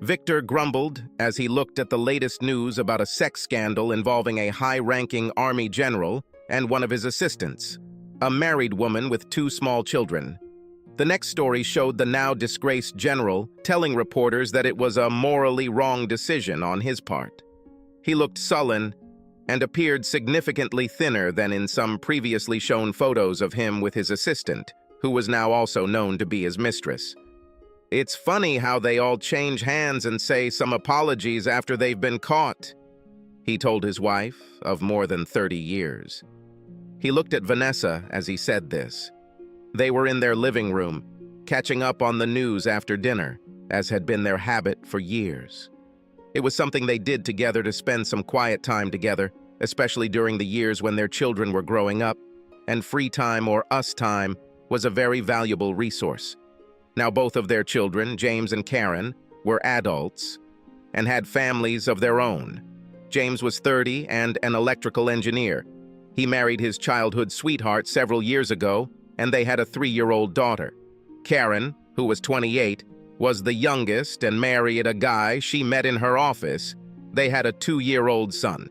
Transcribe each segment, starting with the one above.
Victor grumbled as he looked at the latest news about a sex scandal involving a high-ranking army general and one of his assistants, a married woman with 2 small children. The next story showed the now disgraced general telling reporters that it was a morally wrong decision on his part. He looked sullen and appeared significantly thinner than in some previously shown photos of him with his assistant, who was now also known to be his mistress. "It's funny how they all change hands and say some apologies after they've been caught," he told his wife of more than 30 years. He looked at Vanessa as he said this. They were in their living room, catching up on the news after dinner, as had been their habit for years. It was something they did together to spend some quiet time together, especially during the years when their children were growing up, and free time or us time was a very valuable resource. Now both of their children, James and Karen, were adults and had families of their own. James was 30 and an electrical engineer. He married his childhood sweetheart several years ago, and they had a 3-year-old daughter. Karen, who was 28, was the youngest and married a guy she met in her office. They had a 2-year-old son.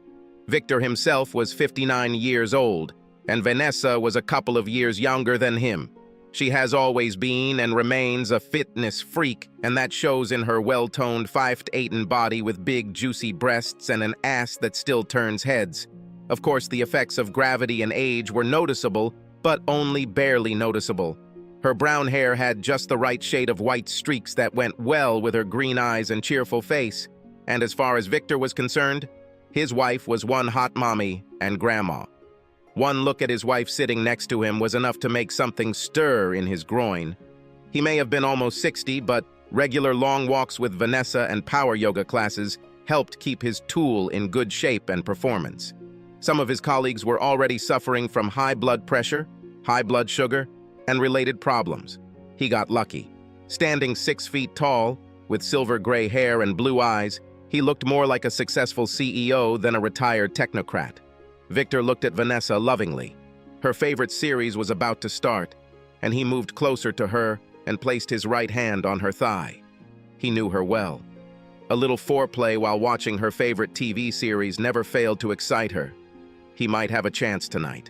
Victor himself was 59 years old, and Vanessa was a couple of years younger than him. She has always been and remains a fitness freak, and that shows in her well-toned 5'8" body with big, juicy breasts and an ass that still turns heads. Of course, the effects of gravity and age were noticeable, but only barely noticeable. Her brown hair had just the right shade of white streaks that went well with her green eyes and cheerful face. And as far as Victor was concerned, his wife was one hot mommy and grandma. One look at his wife sitting next to him was enough to make something stir in his groin. He may have been almost 60, but regular long walks with Vanessa and power yoga classes helped keep his tool in good shape and performance. Some of his colleagues were already suffering from high blood pressure, high blood sugar, and related problems. He got lucky. Standing 6 feet tall, with silver gray hair and blue eyes, he looked more like a successful CEO than a retired technocrat. Victor looked at Vanessa lovingly. Her favorite series was about to start, and he moved closer to her and placed his right hand on her thigh. He knew her well. A little foreplay while watching her favorite TV series never failed to excite her. He might have a chance tonight.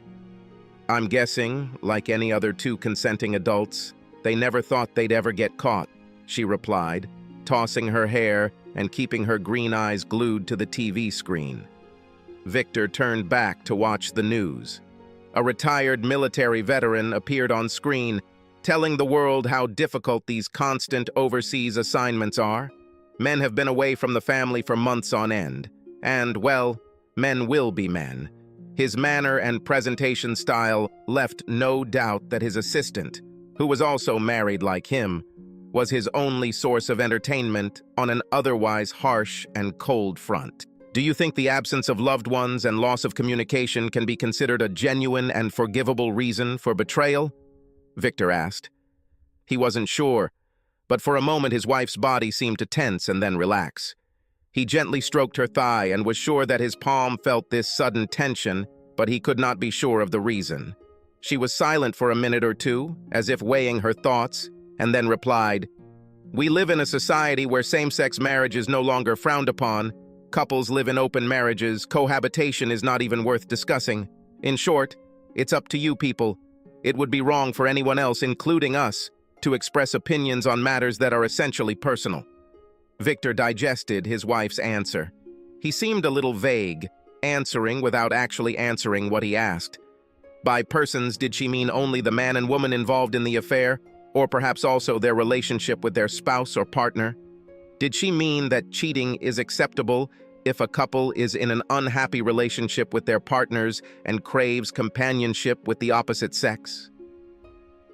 "I'm guessing, like any other 2 consenting adults, they never thought they'd ever get caught," she replied, tossing her hair and keeping her green eyes glued to the TV screen. Victor turned back to watch the news. A retired military veteran appeared on screen, telling the world how difficult these constant overseas assignments are. Men have been away from the family for months on end, and, well, men will be men. His manner and presentation style left no doubt that his assistant, who was also married like him, was his only source of entertainment on an otherwise harsh and cold front. "Do you think the absence of loved ones and loss of communication can be considered a genuine and forgivable reason for betrayal?" Victor asked. He wasn't sure, but for a moment his wife's body seemed to tense and then relax. He gently stroked her thigh and was sure that his palm felt this sudden tension, but he could not be sure of the reason. She was silent for a minute or two, as if weighing her thoughts, and then replied, "We live in a society where same-sex marriage is no longer frowned upon. Couples live in open marriages. Cohabitation is not even worth discussing. In short, it's up to you people. It would be wrong for anyone else, including us, to express opinions on matters that are essentially personal." Victor digested his wife's answer. He seemed a little vague, answering without actually answering what he asked. By persons, did she mean only the man and woman involved in the affair, or perhaps also their relationship with their spouse or partner? Did she mean that cheating is acceptable if a couple is in an unhappy relationship with their partners and craves companionship with the opposite sex?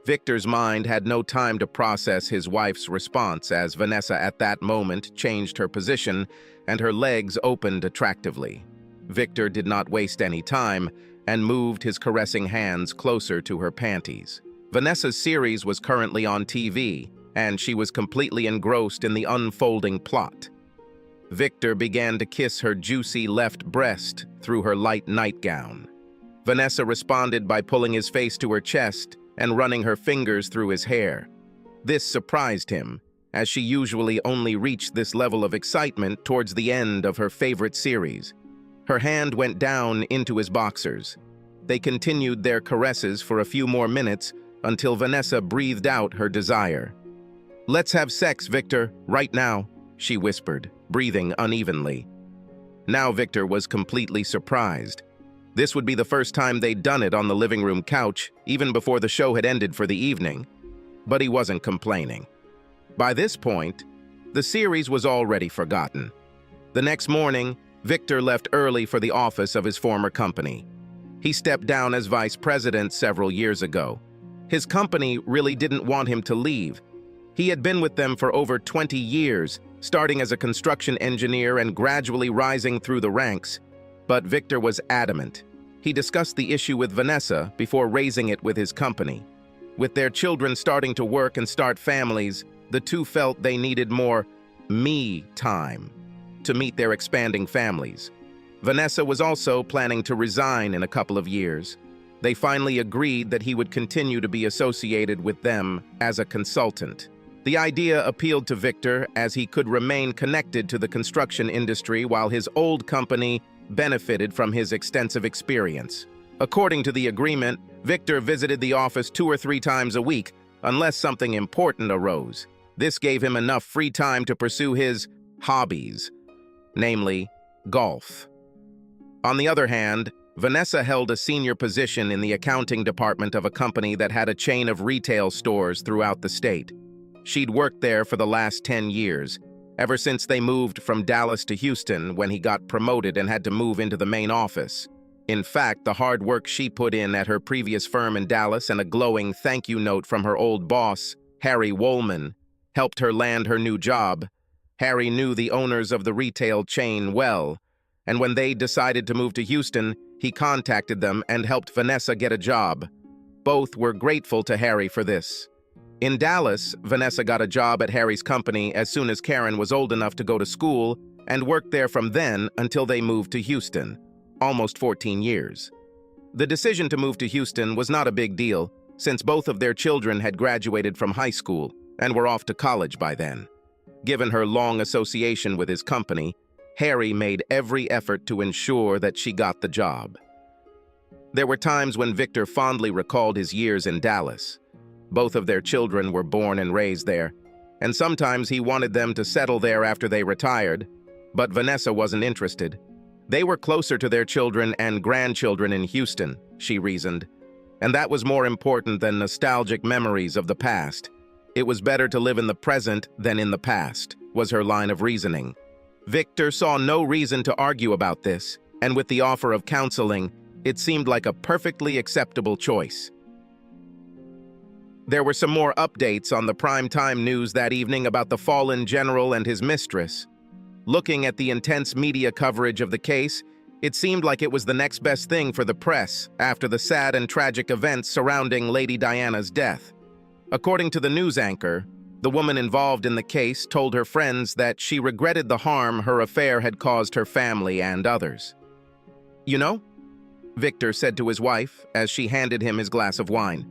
Victor's mind had no time to process his wife's response as Vanessa at that moment changed her position and her legs opened attractively. Victor did not waste any time and moved his caressing hands closer to her panties. Vanessa's series was currently on TV, and she was completely engrossed in the unfolding plot. Victor began to kiss her juicy left breast through her light nightgown. Vanessa responded by pulling his face to her chest and running her fingers through his hair. This surprised him, as she usually only reached this level of excitement towards the end of her favorite series. Her hand went down into his boxers. They continued their caresses for a few more minutes until Vanessa breathed out her desire. "Let's have sex, Victor, right now," she whispered, breathing unevenly. Now Victor was completely surprised. This would be the first time they'd done it on the living room couch, even before the show had ended for the evening. But he wasn't complaining. By this point, the series was already forgotten. The next morning, Victor left early for the office of his former company. He stepped down as vice president several years ago. His company really didn't want him to leave. He had been with them for over 20 years, starting as a construction engineer and gradually rising through the ranks. But Victor was adamant. He discussed the issue with Vanessa before raising it with his company. With their children starting to work and start families, the two felt they needed more me time to meet their expanding families. Vanessa was also planning to resign in a couple of years. They finally agreed that he would continue to be associated with them as a consultant. The idea appealed to Victor as he could remain connected to the construction industry while his old company benefited from his extensive experience. According to the agreement, Victor visited the office 2 or 3 times a week, unless something important arose. This gave him enough free time to pursue his hobbies, namely golf. On the other hand, Vanessa held a senior position in the accounting department of a company that had a chain of retail stores throughout the state. She'd worked there for the last 10 years, ever since they moved from Dallas to Houston when he got promoted and had to move into the main office. In fact, the hard work she put in at her previous firm in Dallas and a glowing thank you note from her old boss, Harry Woolman, helped her land her new job. Harry knew the owners of the retail chain well, and when they decided to move to Houston, he contacted them and helped Vanessa get a job. Both were grateful to Harry for this. In Dallas, Vanessa got a job at Harry's company as soon as Karen was old enough to go to school and worked there from then until they moved to Houston, almost 14 years. The decision to move to Houston was not a big deal, since both of their children had graduated from high school and were off to college by then. Given her long association with his company, Harry made every effort to ensure that she got the job. There were times when Victor fondly recalled his years in Dallas. Both of their children were born and raised there, and sometimes he wanted them to settle there after they retired, but Vanessa wasn't interested. They were closer to their children and grandchildren in Houston, she reasoned, and that was more important than nostalgic memories of the past. It was better to live in the present than in the past, was her line of reasoning. Victor saw no reason to argue about this, and with the offer of counseling, it seemed like a perfectly acceptable choice. There were some more updates on the primetime news that evening about the fallen general and his mistress. Looking at the intense media coverage of the case, it seemed like it was the next best thing for the press after the sad and tragic events surrounding Lady Diana's death. According to the news anchor, the woman involved in the case told her friends that she regretted the harm her affair had caused her family and others. "You know," Victor said to his wife as she handed him his glass of wine.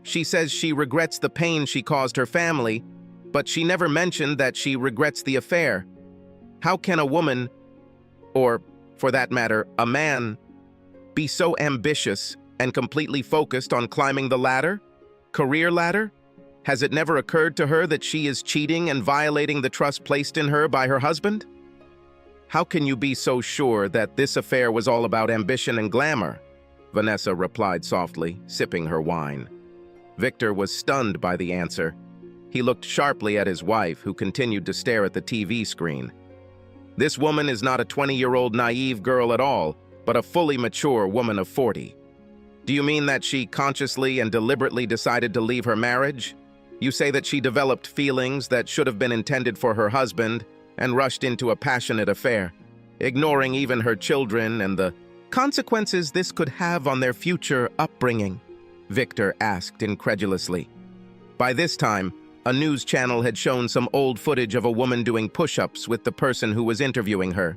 "She says she regrets the pain she caused her family, but she never mentioned that she regrets the affair. How can a woman, or for that matter, a man, be so ambitious and completely focused on climbing the ladder? Career ladder? Has it never occurred to her that she is cheating and violating the trust placed in her by her husband? How can you be so sure that this affair was all about ambition and glamour?" Vanessa replied softly, sipping her wine. Victor was stunned by the answer. He looked sharply at his wife, who continued to stare at the TV screen. This woman is not a 20-year-old naive girl at all, but a fully mature woman of 40. Do you mean that she consciously and deliberately decided to leave her marriage? You say that she developed feelings that should have been intended for her husband and rushed into a passionate affair, ignoring even her children and the consequences this could have on their future upbringing, Victor asked incredulously. By this time, a news channel had shown some old footage of a woman doing push-ups with the person who was interviewing her.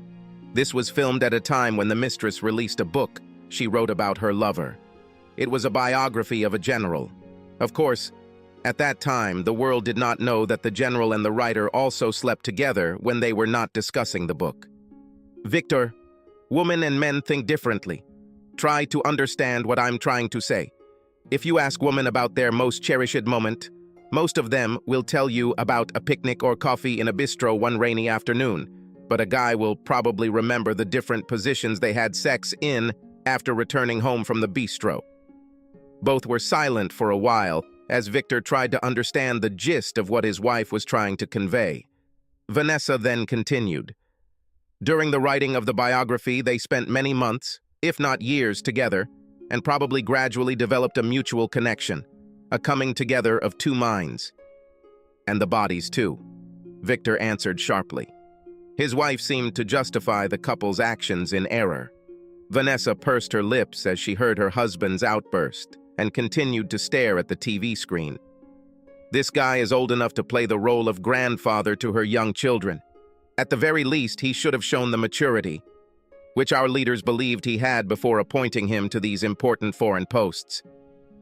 This was filmed at a time when the mistress released a book she wrote about her lover. It was a biography of a general. Of course, At that time, the world did not know that the general and the writer also slept together when they were not discussing the book. Victor, women and men think differently. Try to understand what I'm trying to say. If you ask women about their most cherished moment, most of them will tell you about a picnic or coffee in a bistro one rainy afternoon, but a guy will probably remember the different positions they had sex in after returning home from the bistro. Both were silent for a while, as Victor tried to understand the gist of what his wife was trying to convey. Vanessa then continued. During the writing of the biography, they spent many months, if not years, together, and probably gradually developed a mutual connection, a coming together of two minds. And the bodies, too, Victor answered sharply. His wife seemed to justify the couple's actions in error. Vanessa pursed her lips as she heard her husband's outburst and continued to stare at the TV screen. This guy is old enough to play the role of grandfather to her young children. At the very least, he should have shown the maturity, which our leaders believed he had before appointing him to these important foreign posts,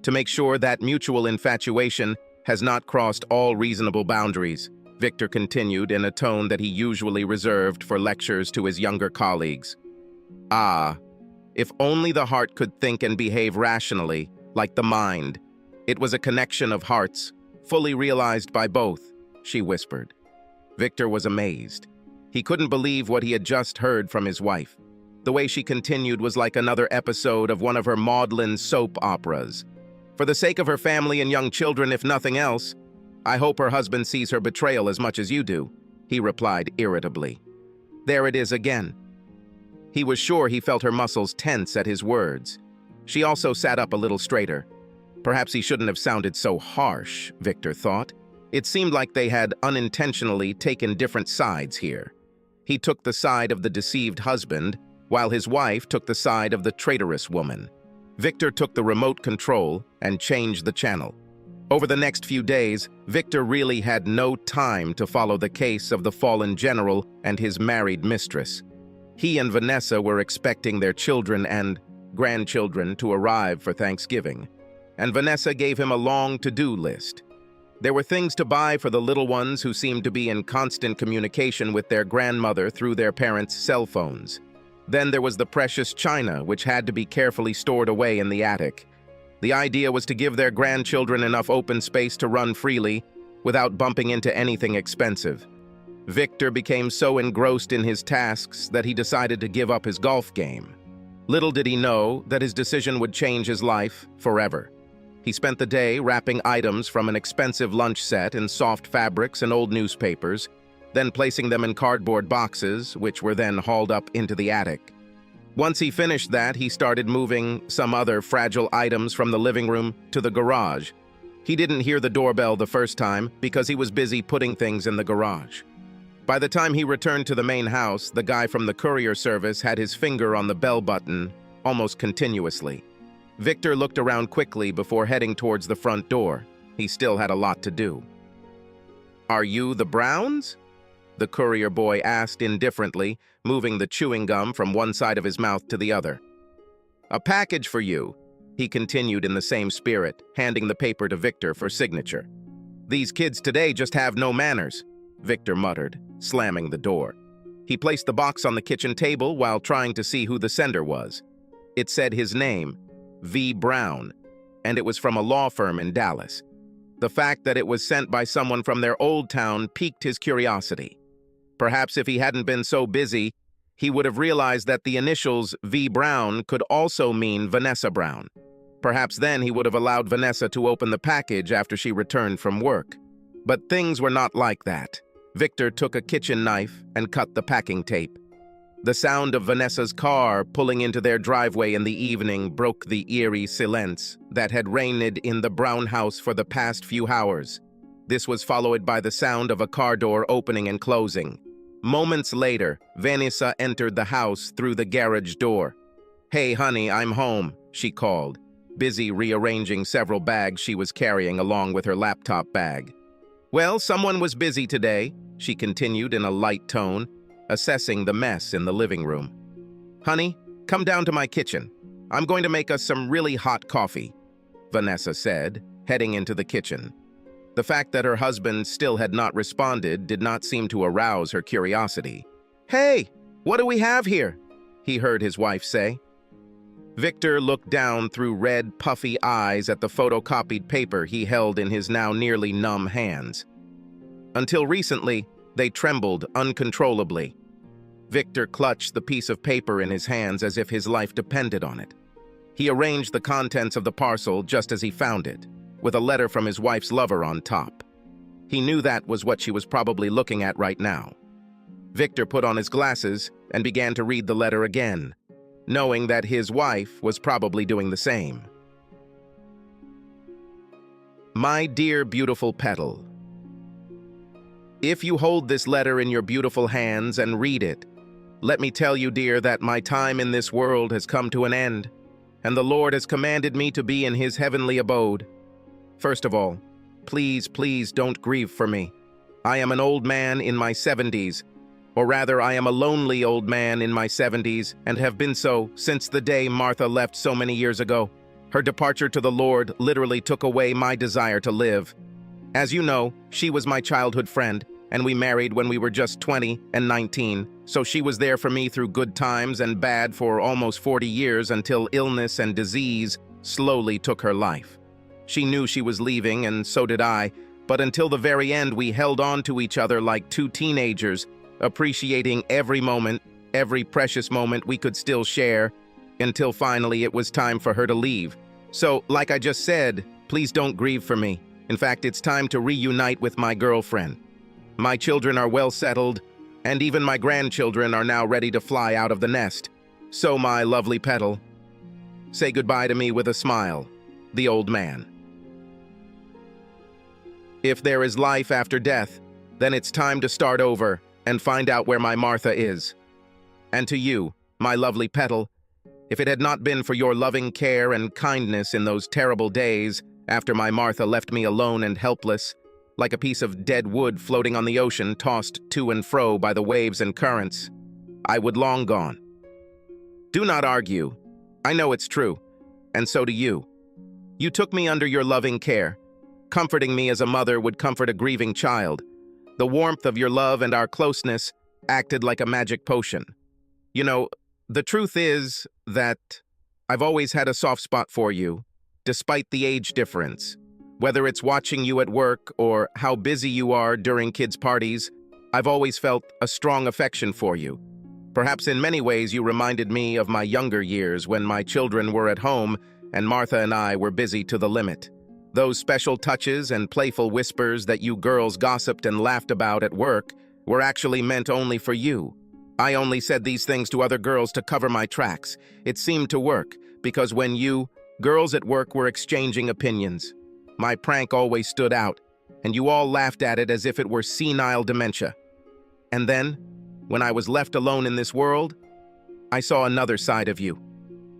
to make sure that mutual infatuation has not crossed all reasonable boundaries, Victor continued in a tone that he usually reserved for lectures to his younger colleagues. Ah, if only the heart could think and behave rationally, like the mind. It was a connection of hearts, fully realized by both, she whispered. Victor was amazed. He couldn't believe what he had just heard from his wife. The way she continued was like another episode of one of her maudlin soap operas. For the sake of her family and young children, if nothing else, I hope her husband sees her betrayal as much as you do, he replied irritably. There it is again. He was sure he felt her muscles tense at his words. She also sat up a little straighter. Perhaps he shouldn't have sounded so harsh, Victor thought. It seemed like they had unintentionally taken different sides here. He took the side of the deceived husband, while his wife took the side of the traitorous woman. Victor took the remote control and changed the channel. Over the next few days, Victor really had no time to follow the case of the fallen general and his married mistress. He and Vanessa were expecting their children and grandchildren to arrive for Thanksgiving, and Vanessa gave him a long to-do list. There were things to buy for the little ones who seemed to be in constant communication with their grandmother through their parents' cell phones. Then there was the precious china, which had to be carefully stored away in the attic. The idea was to give their grandchildren enough open space to run freely without bumping into anything expensive. Victor became so engrossed in his tasks that he decided to give up his golf game. Little did he know that his decision would change his life forever. He spent the day wrapping items from an expensive lunch set in soft fabrics and old newspapers, then placing them in cardboard boxes, which were then hauled up into the attic. Once he finished that, he started moving some other fragile items from the living room to the garage. He didn't hear the doorbell the first time because he was busy putting things in the garage. By the time he returned to the main house, the guy from the courier service had his finger on the bell button almost continuously. Victor looked around quickly before heading towards the front door. He still had a lot to do. "Are you the Browns?" the courier boy asked indifferently, moving the chewing gum from one side of his mouth to the other. "A package for you," he continued in the same spirit, handing the paper to Victor for signature. "These kids today just have no manners," Victor muttered, slamming the door. He placed the box on the kitchen table while trying to see who the sender was. It said his name, V. Brown, and it was from a law firm in Dallas. The fact that it was sent by someone from their old town piqued his curiosity. Perhaps if he hadn't been so busy, he would have realized that the initials V. Brown could also mean Vanessa Brown. Perhaps then he would have allowed Vanessa to open the package after she returned from work. But things were not like that. Victor took a kitchen knife and cut the packing tape. The sound of Vanessa's car pulling into their driveway in the evening broke the eerie silence that had reigned in the Brown house for the past few hours. This was followed by the sound of a car door opening and closing. Moments later, Vanessa entered the house through the garage door. "Hey, honey, I'm home," she called, busy rearranging several bags she was carrying along with her laptop bag. "Well, someone was busy today," she continued in a light tone, assessing the mess in the living room. "Honey, come down to my kitchen. I'm going to make us some really hot coffee," Vanessa said, heading into the kitchen. The fact that her husband still had not responded did not seem to arouse her curiosity. "Hey, what do we have here?" he heard his wife say. Victor looked down through red, puffy eyes at the photocopied paper he held in his now nearly numb hands. Until recently, they trembled uncontrollably. Victor clutched the piece of paper in his hands as if his life depended on it. He arranged the contents of the parcel just as he found it, with a letter from his wife's lover on top. He knew that was what she was probably looking at right now. Victor put on his glasses and began to read the letter again, knowing that his wife was probably doing the same. My dear beautiful Petal, if you hold this letter in your beautiful hands and read it, let me tell you, dear, that my time in this world has come to an end, and the Lord has commanded me to be in his heavenly abode. First of all, please, please don't grieve for me. I am an old man in my 70s, or rather I am a lonely old man in my 70s and have been so since the day Martha left so many years ago. Her departure to the Lord literally took away my desire to live. As you know, she was my childhood friend, and we married when we were just 20 and 19, so she was there for me through good times and bad for almost 40 years until illness and disease slowly took her life. She knew she was leaving, and so did I, but until the very end we held on to each other like two teenagers, appreciating every moment, every precious moment we could still share, until finally it was time for her to leave. So, like I just said, please don't grieve for me. In fact, it's time to reunite with my girlfriend. My children are well settled, and even my grandchildren are now ready to fly out of the nest. So, my lovely Petal, say goodbye to me with a smile, the old man. If there is life after death, then it's time to start over and find out where my Martha is. And to you, my lovely Petal, if it had not been for your loving care and kindness in those terrible days after my Martha left me alone and helpless, like a piece of dead wood floating on the ocean tossed to and fro by the waves and currents, I would long gone. Do not argue. I know it's true, and so do you. You took me under your loving care, comforting me as a mother would comfort a grieving child. The warmth of your love and our closeness acted like a magic potion. You know, the truth is that I've always had a soft spot for you, despite the age difference. Whether it's watching you at work or how busy you are during kids' parties, I've always felt a strong affection for you. Perhaps in many ways you reminded me of my younger years when my children were at home and Martha and I were busy to the limit. Those special touches and playful whispers that you girls gossiped and laughed about at work were actually meant only for you. I only said these things to other girls to cover my tracks. It seemed to work, because when you, girls at work, were exchanging opinions, my prank always stood out, and you all laughed at it as if it were senile dementia. And then, when I was left alone in this world, I saw another side of you,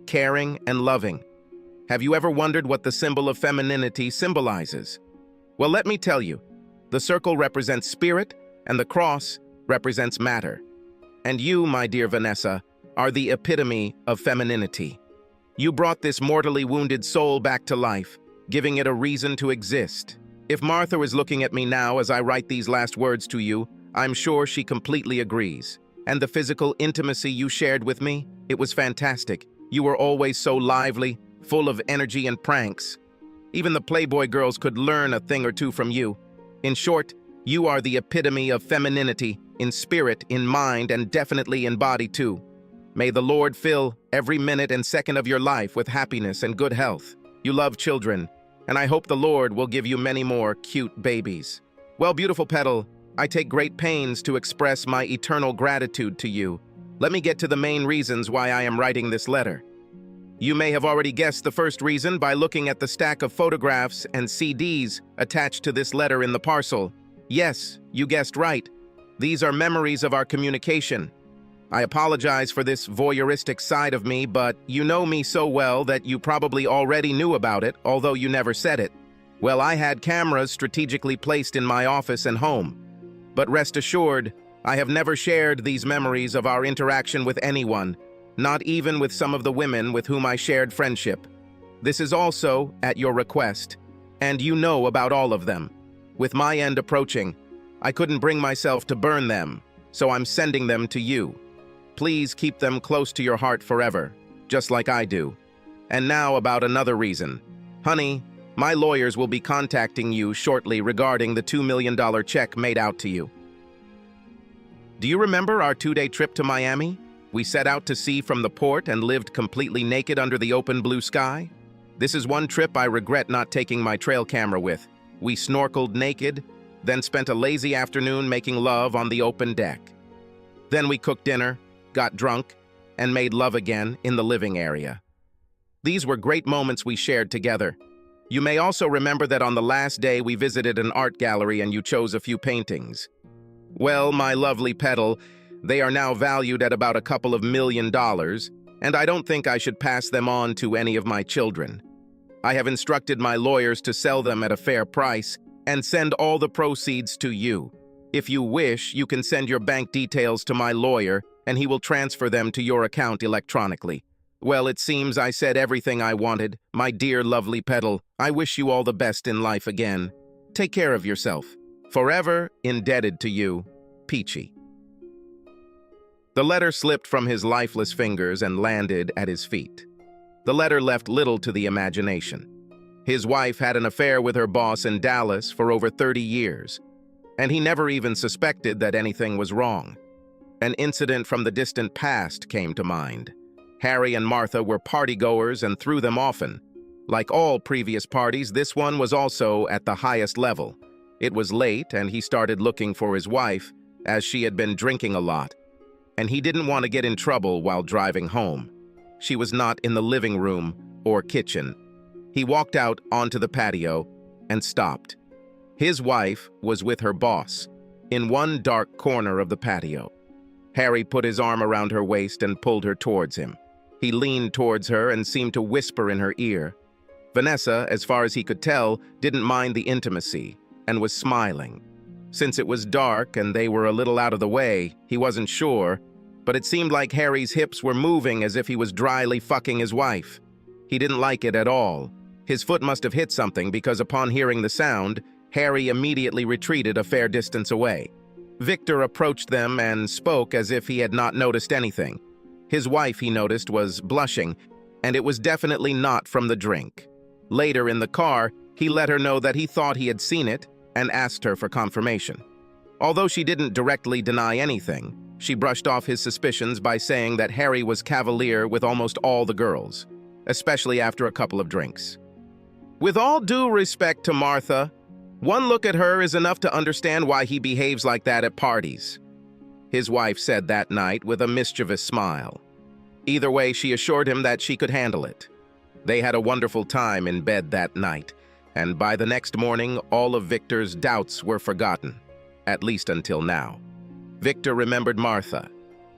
caring and loving. Have you ever wondered what the symbol of femininity symbolizes? Well, let me tell you. The circle represents spirit, and the cross represents matter. And you, my dear Vanessa, are the epitome of femininity. You brought this mortally wounded soul back to life, giving it a reason to exist. If Martha is looking at me now as I write these last words to you, I'm sure she completely agrees. And the physical intimacy you shared with me, it was fantastic. You were always so lively, full of energy and pranks. Even the Playboy girls could learn a thing or two from you. In short, you are the epitome of femininity, in spirit, in mind, and definitely in body too. May the Lord fill every minute and second of your life with happiness and good health. You love children, and I hope the Lord will give you many more cute babies. Well, beautiful Petal, I take great pains to express my eternal gratitude to you. Let me get to the main reasons why I am writing this letter. You may have already guessed the first reason by looking at the stack of photographs and CDs attached to this letter in the parcel. Yes, you guessed right. These are memories of our communication. I apologize for this voyeuristic side of me, but you know me so well that you probably already knew about it, although you never said it. Well, I had cameras strategically placed in my office and home. But rest assured, I have never shared these memories of our interaction with anyone, not even with some of the women with whom I shared friendship. This is also at your request, and you know about all of them. With my end approaching, I couldn't bring myself to burn them, so I'm sending them to you. Please keep them close to your heart forever, just like I do. And now about another reason. Honey, my lawyers will be contacting you shortly regarding the $2 million check made out to you. Do you remember our 2-day trip to Miami? We set out to sea from the port and lived completely naked under the open blue sky. This is one trip I regret not taking my trail camera with. We snorkeled naked, then spent a lazy afternoon making love on the open deck. Then we cooked dinner, got drunk, and made love again in the living area. These were great moments we shared together. You may also remember that on the last day we visited an art gallery and you chose a few paintings. Well, my lovely petal, they are now valued at about a couple of $1 million, and I don't think I should pass them on to any of my children. I have instructed my lawyers to sell them at a fair price and send all the proceeds to you. If you wish, you can send your bank details to my lawyer and he will transfer them to your account electronically. Well, it seems I said everything I wanted. My dear lovely petal, I wish you all the best in life again. Take care of yourself. Forever indebted to you, Peachy. The letter slipped from his lifeless fingers and landed at his feet. The letter left little to the imagination. His wife had an affair with her boss in Dallas for over 30 years, and he never even suspected that anything was wrong. An incident from the distant past came to mind. Harry and Martha were partygoers and threw them often. Like all previous parties, this one was also at the highest level. It was late, and he started looking for his wife, as she had been drinking a lot, and he didn't want to get in trouble while driving home. She was not in the living room or kitchen. He walked out onto the patio and stopped. His wife was with her boss, in one dark corner of the patio. Harry put his arm around her waist and pulled her towards him. He leaned towards her and seemed to whisper in her ear. Vanessa, as far as he could tell, didn't mind the intimacy and was smiling. Since it was dark and they were a little out of the way, he wasn't sure, but it seemed like Harry's hips were moving as if he was dryly fucking his wife. He didn't like it at all. His foot must have hit something because upon hearing the sound, Harry immediately retreated a fair distance away. Victor approached them and spoke as if he had not noticed anything. His wife, he noticed, was blushing, and it was definitely not from the drink. Later in the car, he let her know that he thought he had seen it and asked her for confirmation. Although she didn't directly deny anything, she brushed off his suspicions by saying that Harry was cavalier with almost all the girls, especially after a couple of drinks. With all due respect to Martha, one look at her is enough to understand why he behaves like that at parties. His wife said that night with a mischievous smile. Either way, she assured him that she could handle it. They had a wonderful time in bed that night, and by the next morning, all of Victor's doubts were forgotten, at least until now. Victor remembered Martha.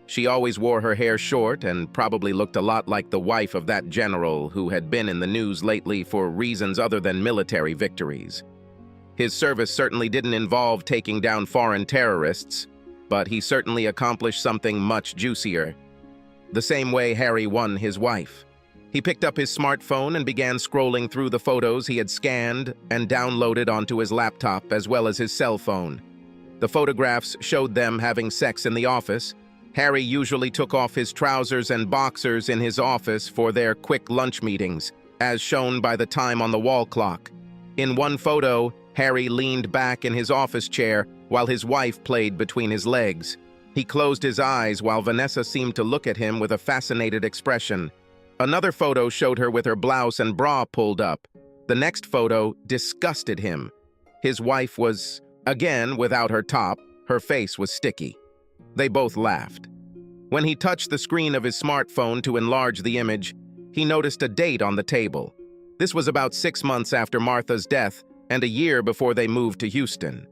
She always wore her hair short and probably looked a lot like the wife of that general who had been in the news lately for reasons other than military victories. His service certainly didn't involve taking down foreign terrorists, but he certainly accomplished something much juicier. The same way Harry won his wife. He picked up his smartphone and began scrolling through the photos he had scanned and downloaded onto his laptop as well as his cell phone. The photographs showed them having sex in the office. Harry usually took off his trousers and boxers in his office for their quick lunch meetings, as shown by the time on the wall clock. In one photo, Harry leaned back in his office chair while his wife played between his legs. He closed his eyes while Vanessa seemed to look at him with a fascinated expression. Another photo showed her with her blouse and bra pulled up. The next photo disgusted him. His wife was, again, without her top. Her face was sticky. They both laughed. When he touched the screen of his smartphone to enlarge the image, he noticed a date on the table. This was about 6 months after Martha's death and a year before they moved to Houston.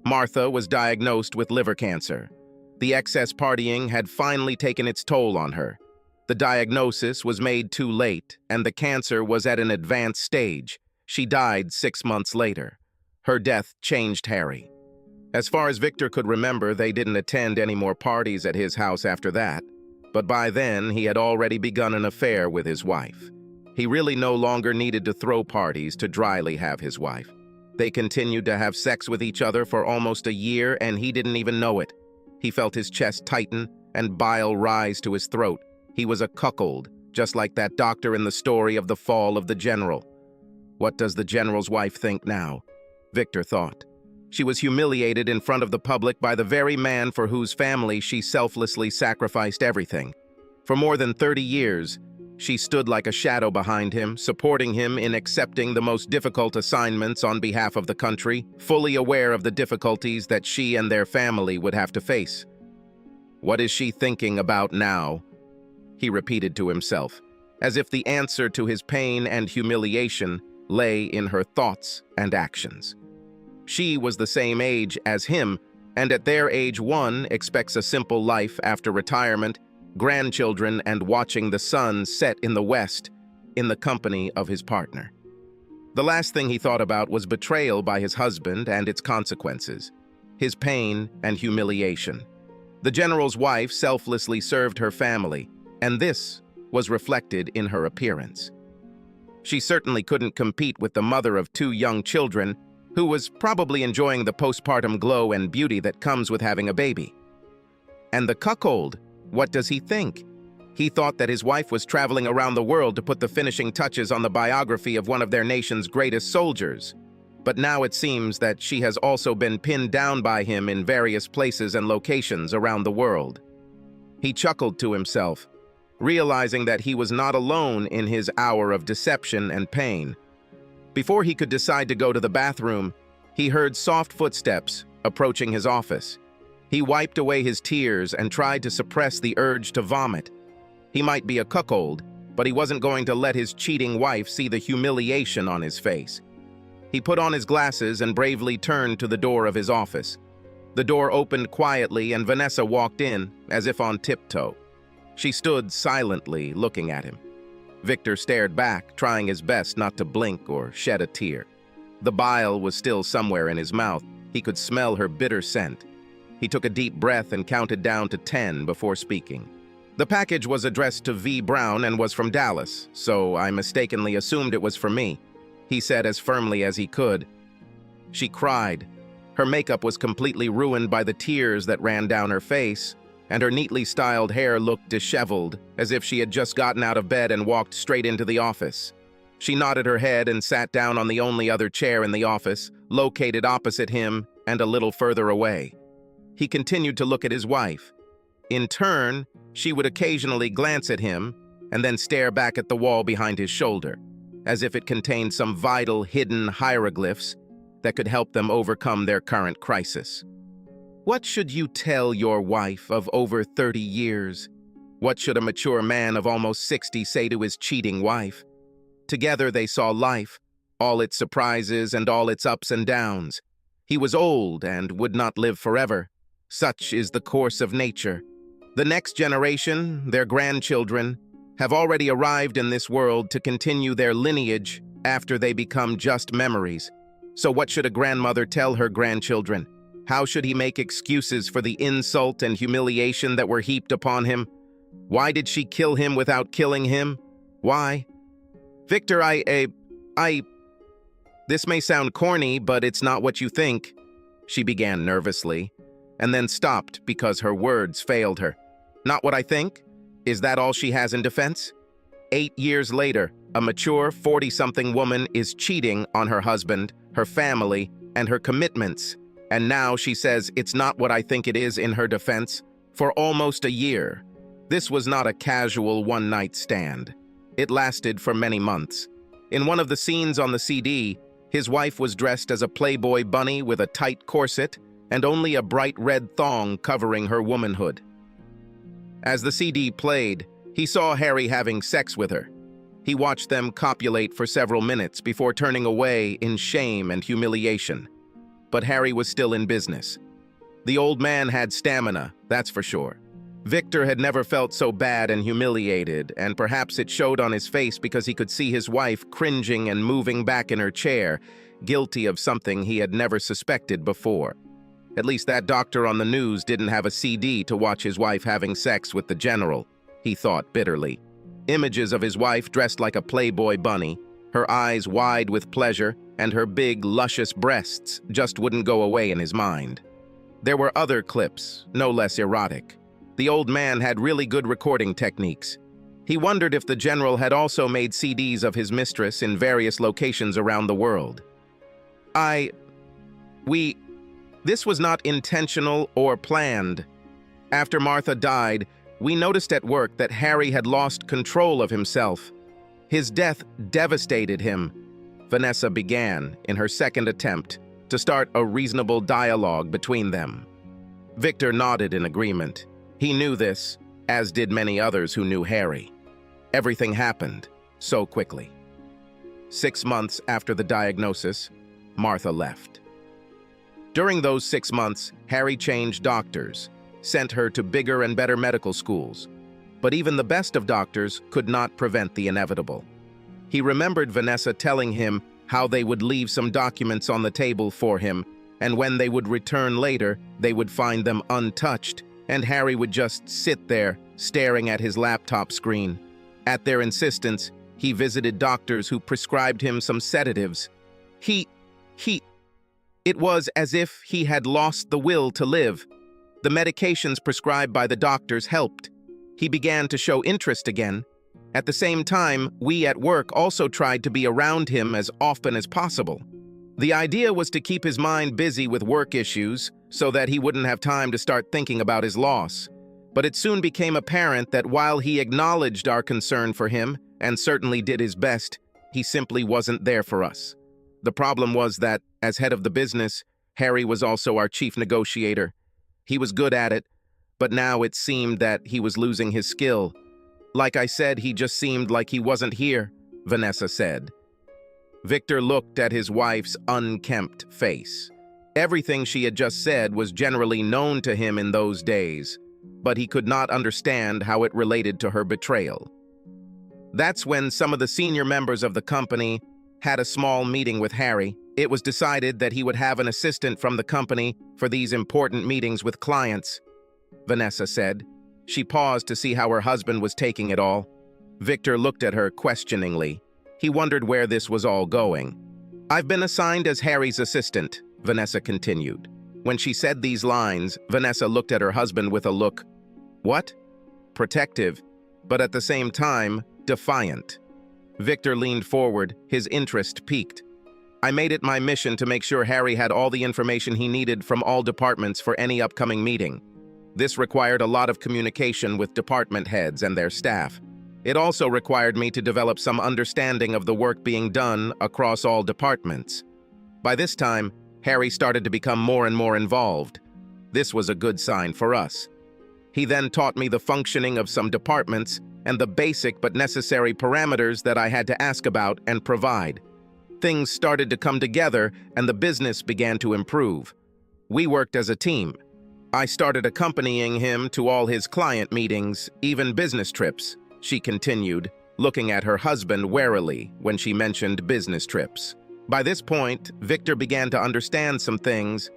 Martha was diagnosed with liver cancer. The excess partying had finally taken its toll on her. The diagnosis was made too late, and the cancer was at an advanced stage. She died 6 months later. Her death changed Harry. As far as Victor could remember, they didn't attend any more parties at his house after that, but by then he had already begun an affair with his wife. He really no longer needed to throw parties to dryly have his wife. They continued to have sex with each other for almost a year, and he didn't even know it. He felt his chest tighten and bile rise to his throat. He was a cuckold, just like that doctor in the story of the fall of the general. What does the general's wife think now? Victor thought. She was humiliated in front of the public by the very man for whose family she selflessly sacrificed everything. For more than 30 years, she stood like a shadow behind him, supporting him in accepting the most difficult assignments on behalf of the country, fully aware of the difficulties that she and their family would have to face. What is she thinking about now? He repeated to himself, as if the answer to his pain and humiliation lay in her thoughts and actions. She was the same age as him, and at their age one expects a simple life after retirement, grandchildren, and watching the sun set in the west in the company of his partner. The last thing he thought about was betrayal by his husband and its consequences, his pain and humiliation. The general's wife selflessly served her family, and this was reflected in her appearance. She certainly couldn't compete with the mother of 2 young children, who was probably enjoying the postpartum glow and beauty that comes with having a baby. And the cuckold, what does he think? He thought that his wife was traveling around the world to put the finishing touches on the biography of one of their nation's greatest soldiers. But now it seems that she has also been pinned down by him in various places and locations around the world. He chuckled to himself, realizing that he was not alone in his hour of deception and pain. Before he could decide to go to the bathroom, he heard soft footsteps approaching his office. He wiped away his tears and tried to suppress the urge to vomit. He might be a cuckold, but he wasn't going to let his cheating wife see the humiliation on his face. He put on his glasses and bravely turned to the door of his office. The door opened quietly and Vanessa walked in, as if on tiptoe. She stood silently looking at him. Victor stared back, trying his best not to blink or shed a tear. The bile was still somewhere in his mouth. He could smell her bitter scent. He took a deep breath and counted down to 10 before speaking. The package was addressed to V. Brown and was from Dallas, so I mistakenly assumed it was for me, he said as firmly as he could. She cried. Her makeup was completely ruined by the tears that ran down her face, and her neatly styled hair looked disheveled, as if she had just gotten out of bed and walked straight into the office. She nodded her head and sat down on the only other chair in the office, located opposite him and a little further away. He continued to look at his wife. In turn, she would occasionally glance at him and then stare back at the wall behind his shoulder, as if it contained some vital hidden hieroglyphs that could help them overcome their current crisis. What should you tell your wife of over 30 years? What should a mature man of almost 60 say to his cheating wife? Together they saw life, all its surprises and all its ups and downs. He was old and would not live forever. Such is the course of nature. The next generation, their grandchildren, have already arrived in this world to continue their lineage after they become just memories. So what should a grandmother tell her grandchildren? How should he make excuses for the insult and humiliation that were heaped upon him? Why did she kill him without killing him? Why? Victor, this may sound corny, but it's not what you think, she began nervously, and then stopped because her words failed her. Not what I think? Is that all she has in defense? 8 years later, a mature 40-something woman is cheating on her husband, her family, and her commitments. And now she says it's not what I think it is in her defense. For almost a year. This was not a casual one-night stand. It lasted for many months. In one of the scenes on the CD, his wife was dressed as a Playboy bunny with a tight corset and only a bright red thong covering her womanhood. As the CD played, he saw Harry having sex with her. He watched them copulate for several minutes before turning away in shame and humiliation. But Harry was still in business. The old man had stamina, that's for sure. Victor had never felt so bad and humiliated, and perhaps it showed on his face because he could see his wife cringing and moving back in her chair, guilty of something he had never suspected before. At least that doctor on the news didn't have a CD to watch his wife having sex with the general, he thought bitterly. Images of his wife dressed like a Playboy bunny, her eyes wide with pleasure, and her big, luscious breasts just wouldn't go away in his mind. There were other clips, no less erotic. The old man had really good recording techniques. He wondered if the general had also made CDs of his mistress in various locations around the world. This was not intentional or planned. After Martha died, we noticed at work that Harry had lost control of himself. His death devastated him. Vanessa began, in her second attempt, to start a reasonable dialogue between them. Victor nodded in agreement. He knew this, as did many others who knew Harry. Everything happened so quickly. 6 months after the diagnosis, Martha left. During those 6 months, Harry changed doctors, sent her to bigger and better medical schools. But even the best of doctors could not prevent the inevitable. He remembered Vanessa telling him how they would leave some documents on the table for him, and when they would return later, they would find them untouched, and Harry would just sit there, staring at his laptop screen. At their insistence, he visited doctors who prescribed him some sedatives. It was as if he had lost the will to live. The medications prescribed by the doctors helped. He began to show interest again. At the same time, we at work also tried to be around him as often as possible. The idea was to keep his mind busy with work issues so that he wouldn't have time to start thinking about his loss. But it soon became apparent that while he acknowledged our concern for him and certainly did his best, he simply wasn't there for us. The problem was that, as head of the business, Harry was also our chief negotiator. He was good at it, but now it seemed that he was losing his skill. Like I said, he just seemed like he wasn't here, Vanessa said. Victor looked at his wife's unkempt face. Everything she had just said was generally known to him in those days, but he could not understand how it related to her betrayal. That's when some of the senior members of the company had a small meeting with Harry. It was decided that he would have an assistant from the company for these important meetings with clients, Vanessa said. She paused to see how her husband was taking it all. Victor looked at her questioningly. He wondered where this was all going. "I've been assigned as Harry's assistant," Vanessa continued. When she said these lines, Vanessa looked at her husband with a look, what? Protective, but at the same time, defiant. Victor leaned forward, his interest piqued. "I made it my mission to make sure Harry had all the information he needed from all departments for any upcoming meeting. This required a lot of communication with department heads and their staff. It also required me to develop some understanding of the work being done across all departments." By this time, Harry started to become more and more involved. This was a good sign for us. He then taught me the functioning of some departments and the basic but necessary parameters that I had to ask about and provide. Things started to come together and the business began to improve. We worked as a team. I started accompanying him to all his client meetings, even business trips, she continued, looking at her husband warily when she mentioned business trips. By this point, Victor began to understand some things,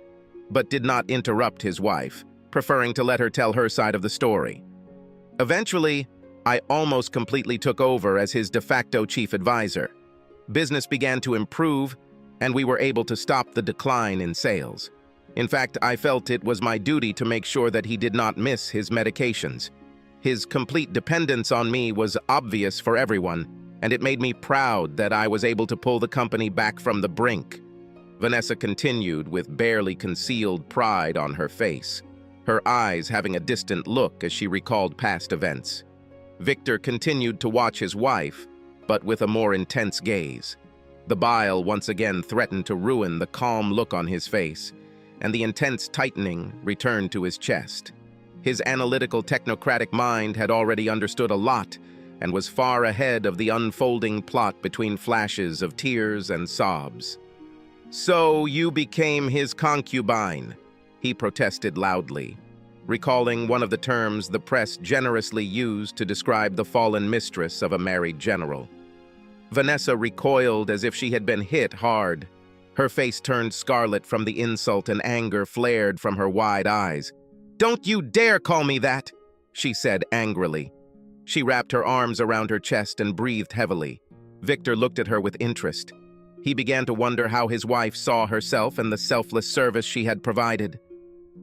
but did not interrupt his wife, preferring to let her tell her side of the story. Eventually, I almost completely took over as his de facto chief advisor. Business began to improve, and we were able to stop the decline in sales. In fact, I felt it was my duty to make sure that he did not miss his medications. His complete dependence on me was obvious for everyone, and it made me proud that I was able to pull the company back from the brink. Vanessa continued with barely concealed pride on her face, her eyes having a distant look as she recalled past events. Victor continued to watch his wife, but with a more intense gaze. The bile once again threatened to ruin the calm look on his face, and the intense tightening returned to his chest. His analytical technocratic mind had already understood a lot and was far ahead of the unfolding plot between flashes of tears and sobs. "So you became his concubine," he protested loudly, recalling one of the terms the press generously used to describe the fallen mistress of a married general. Vanessa recoiled as if she had been hit hard. Her face turned scarlet from the insult and anger flared from her wide eyes. "Don't you dare call me that!" she said angrily. She wrapped her arms around her chest and breathed heavily. Victor looked at her with interest. He began to wonder how his wife saw herself and the selfless service she had provided.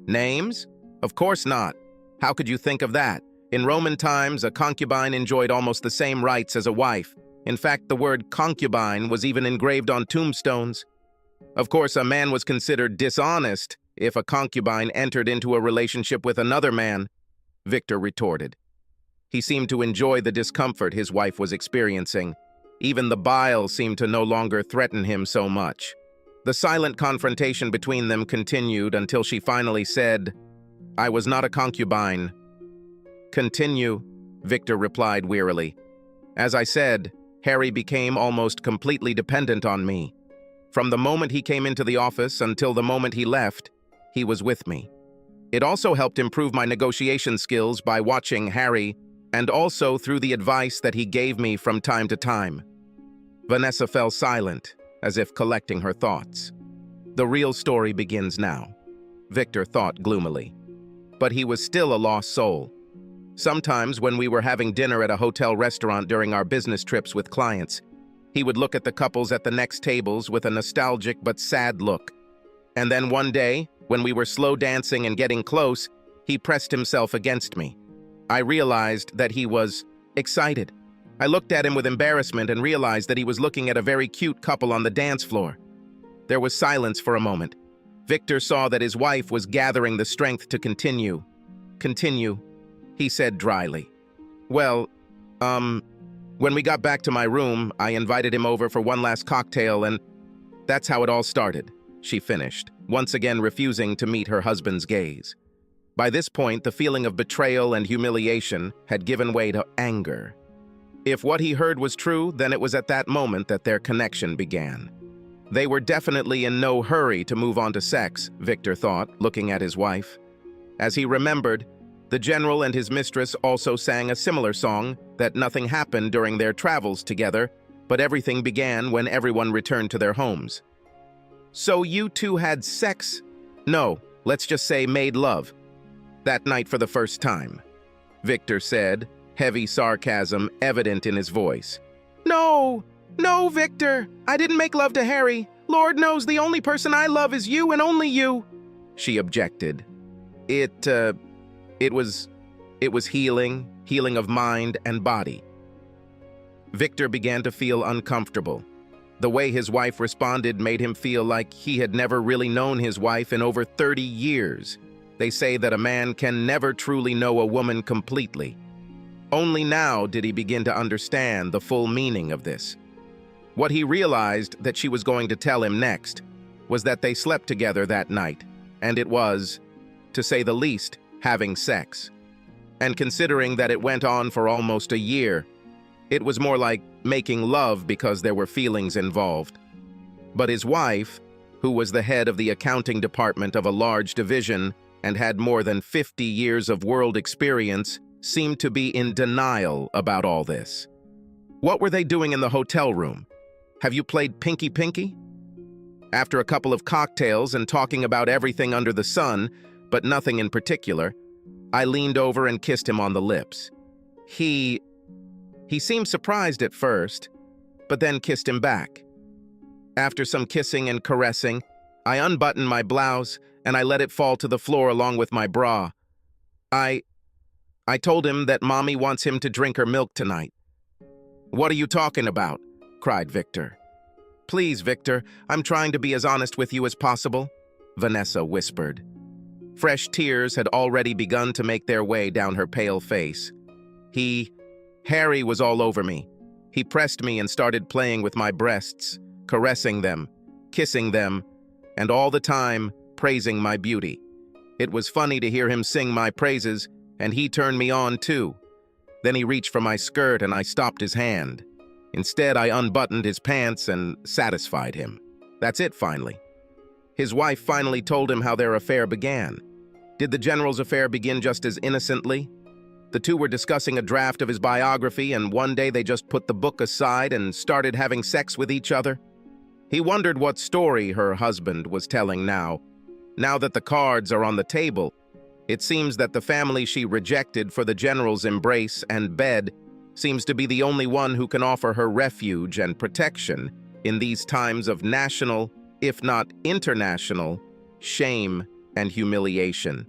Names? Of course not. How could you think of that? In Roman times, a concubine enjoyed almost the same rights as a wife. In fact, the word concubine was even engraved on tombstones. Of course, a man was considered dishonest if a concubine entered into a relationship with another man, Victor retorted. He seemed to enjoy the discomfort his wife was experiencing. Even the bile seemed to no longer threaten him so much. The silent confrontation between them continued until she finally said, "I was not a concubine." "Continue," Victor replied wearily. "As I said, Harry became almost completely dependent on me. From the moment he came into the office until the moment he left, he was with me. It also helped improve my negotiation skills by watching Harry, and also through the advice that he gave me from time to time." Vanessa fell silent, as if collecting her thoughts. The real story begins now, Victor thought gloomily. But he was still a lost soul. Sometimes when we were having dinner at a hotel restaurant during our business trips with clients, he would look at the couples at the next tables with a nostalgic but sad look. And then one day, when we were slow dancing and getting close, he pressed himself against me. I realized that he was excited. I looked at him with embarrassment and realized that he was looking at a very cute couple on the dance floor. There was silence for a moment. Victor saw that his wife was gathering the strength to continue. "Continue," he said dryly. "Well, when we got back to my room, I invited him over for one last cocktail, and that's how it all started," she finished, once again refusing to meet her husband's gaze. By this point, the feeling of betrayal and humiliation had given way to anger. If what he heard was true, then it was at that moment that their connection began. They were definitely in no hurry to move on to sex, Victor thought, looking at his wife. As he remembered, the general and his mistress also sang a similar song that nothing happened during their travels together, but everything began when everyone returned to their homes. "So you two had sex? No, let's just say made love. That night for the first time," Victor said, heavy sarcasm evident in his voice. "No, no, Victor, I didn't make love to Harry. Lord knows the only person I love is you and only you," she objected. It was healing of mind and body. Victor began to feel uncomfortable. The way his wife responded made him feel like he had never really known his wife in over 30 years. They say that a man can never truly know a woman completely. Only now did he begin to understand the full meaning of this. What he realized that she was going to tell him next was that they slept together that night, and it was, to say the least, having sex. And considering that it went on for almost a year, it was more like making love because there were feelings involved. But his wife, who was the head of the accounting department of a large division and had more than 50 years of world experience, seemed to be in denial about all this. What were they doing in the hotel room? Have you played Pinky Pinky? After a couple of cocktails and talking about everything under the sun, but nothing in particular, I leaned over and kissed him on the lips. He seemed surprised at first, but then kissed him back. After some kissing and caressing, I unbuttoned my blouse and I let it fall to the floor along with my bra. I told him that Mommy wants him to drink her milk tonight. "What are you talking about?" cried Victor. "Please, Victor, I'm trying to be as honest with you as possible," Vanessa whispered. Fresh tears had already begun to make their way down her pale face. Harry was all over me. He pressed me and started playing with my breasts, caressing them, kissing them, and all the time praising my beauty. It was funny to hear him sing my praises, and he turned me on too. Then he reached for my skirt and I stopped his hand. Instead, I unbuttoned his pants and satisfied him. That's it, finally. His wife finally told him how their affair began. Did the general's affair begin just as innocently? The two were discussing a draft of his biography, and one day they just put the book aside and started having sex with each other. He wondered what story her husband was telling now. Now that the cards are on the table, it seems that the family she rejected for the general's embrace and bed seems to be the only one who can offer her refuge and protection in these times of national, if not international, shame and humiliation.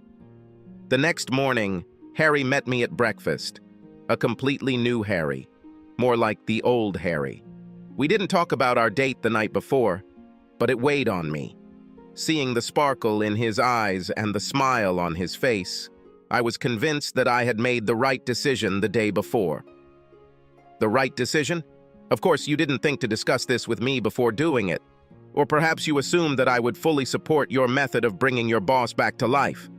The next morning, Harry met me at breakfast. A completely new Harry, more like the old Harry. We didn't talk about our date the night before, but it weighed on me. Seeing the sparkle in his eyes and the smile on his face, I was convinced that I had made the right decision the day before. The right decision? Of course, you didn't think to discuss this with me before doing it. Or perhaps you assumed that I would fully support your method of bringing your boss back to life,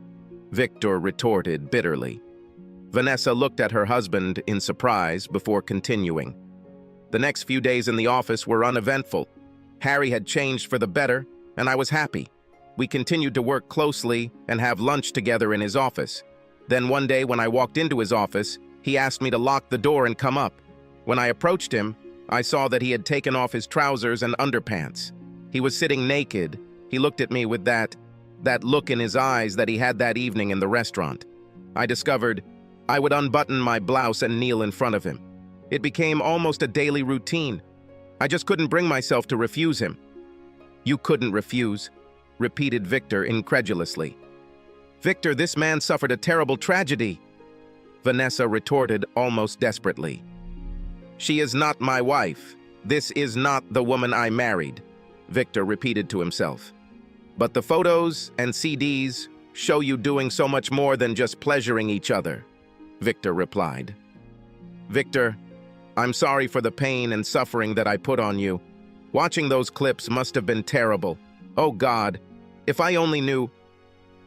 Victor retorted bitterly. Vanessa looked at her husband in surprise before continuing. The next few days in the office were uneventful. Harry had changed for the better, and I was happy. We continued to work closely and have lunch together in his office. Then one day when I walked into his office, he asked me to lock the door and come up. When I approached him, I saw that he had taken off his trousers and underpants. He was sitting naked. He looked at me with that look in his eyes that he had that evening in the restaurant. I discovered I would unbutton my blouse and kneel in front of him. It became almost a daily routine. I just couldn't bring myself to refuse him. You couldn't refuse, repeated Victor incredulously. Victor, this man suffered a terrible tragedy, Vanessa retorted almost desperately. She is not my wife. This is not the woman I married, Victor repeated to himself. But the photos and CDs show you doing so much more than just pleasuring each other, Victor replied. Victor, I'm sorry for the pain and suffering that I put on you. Watching those clips must have been terrible. Oh God, if I only knew.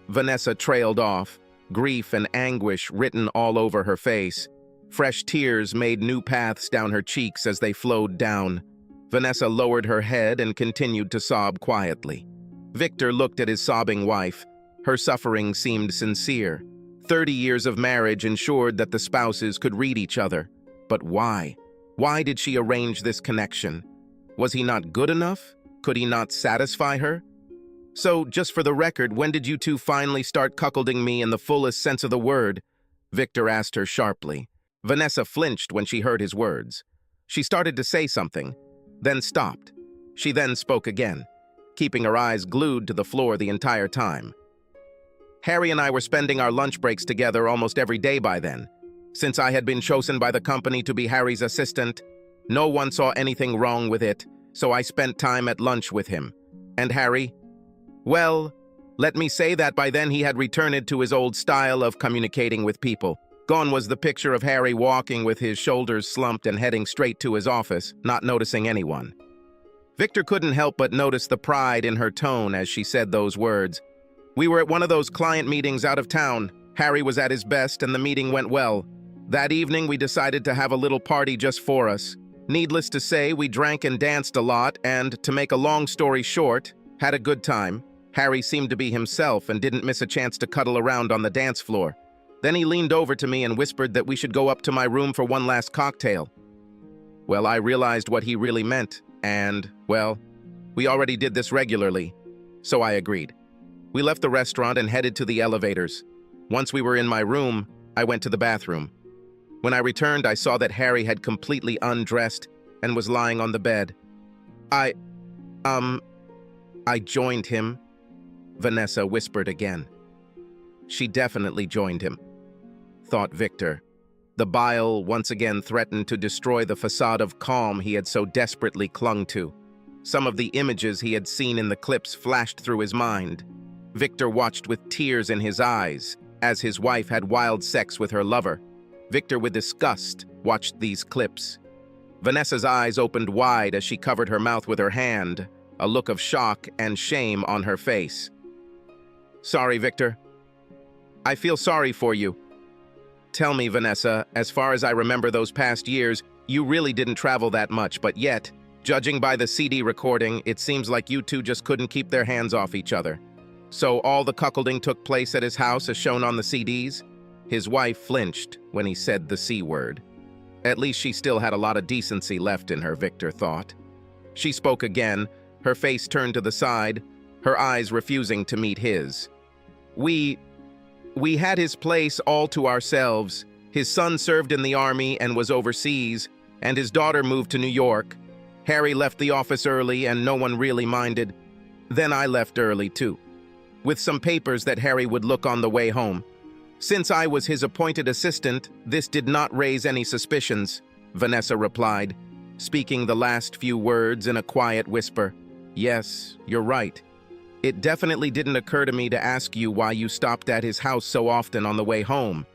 Vanessa trailed off, grief and anguish written all over her face. Fresh tears made new paths down her cheeks as they flowed down. Vanessa lowered her head and continued to sob quietly. Victor looked at his sobbing wife. Her suffering seemed sincere. 30 years of marriage ensured that the spouses could read each other. But why? Why did she arrange this connection? Was he not good enough? Could he not satisfy her? So, just for the record, when did you two finally start cuckolding me in the fullest sense of the word? Victor asked her sharply. Vanessa flinched when she heard his words. She started to say something, then stopped. She then spoke again, keeping her eyes glued to the floor the entire time. Harry and I were spending our lunch breaks together almost every day by then. Since I had been chosen by the company to be Harry's assistant, no one saw anything wrong with it, so I spent time at lunch with him. And Harry? Well, let me say that by then he had returned to his old style of communicating with people. Gone was the picture of Harry walking with his shoulders slumped and heading straight to his office, not noticing anyone. Victor couldn't help but notice the pride in her tone as she said those words. We were at one of those client meetings out of town. Harry was at his best and the meeting went well. That evening we decided to have a little party just for us. Needless to say, we drank and danced a lot and, to make a long story short, had a good time. Harry seemed to be himself and didn't miss a chance to cuddle around on the dance floor. Then he leaned over to me and whispered that we should go up to my room for one last cocktail. Well, I realized what he really meant, and, well, we already did this regularly, so I agreed. We left the restaurant and headed to the elevators. Once we were in my room, I went to the bathroom. When I returned, I saw that Harry had completely undressed and was lying on the bed. I joined him, Vanessa whispered again. She definitely joined him, thought Victor. The bile once again threatened to destroy the facade of calm he had so desperately clung to. Some of the images he had seen in the clips flashed through his mind. Victor watched with tears in his eyes as his wife had wild sex with her lover. Victor, with disgust, watched these clips. Vanessa's eyes opened wide as she covered her mouth with her hand, a look of shock and shame on her face. Sorry, Victor. I feel sorry for you. Tell me, Vanessa, as far as I remember those past years, you really didn't travel that much, but yet, judging by the CD recording, it seems like you two just couldn't keep their hands off each other. So all the cuckolding took place at his house as shown on the CDs? His wife flinched when he said the C word. At least she still had a lot of decency left in her, Victor thought. She spoke again, her face turned to the side, her eyes refusing to meet his. We had his place all to ourselves. His son served in the army and was overseas, and his daughter moved to New York. Harry left the office early and no one really minded. Then I left early too, with some papers that Harry would look on the way home. Since I was his appointed assistant, this did not raise any suspicions, Vanessa replied, speaking the last few words in a quiet whisper. Yes, you're right. It definitely didn't occur to me to ask you why you stopped at his house so often on the way home.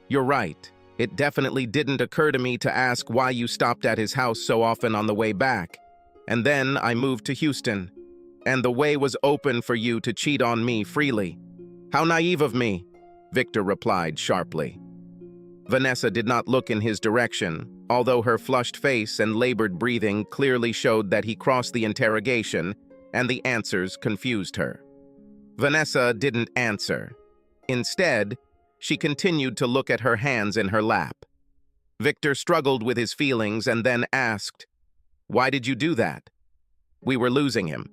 You're right. It definitely didn't occur to me to ask why you stopped at his house so often on the way back. And then I moved to Houston, and the way was open for you to cheat on me freely. How naive of me, Victor replied sharply. Vanessa did not look in his direction, although her flushed face and labored breathing clearly showed that he crossed the interrogation, and the answers confused her. Vanessa didn't answer. Instead, she continued to look at her hands in her lap. Victor struggled with his feelings and then asked, "Why did you do that?" "We were losing him.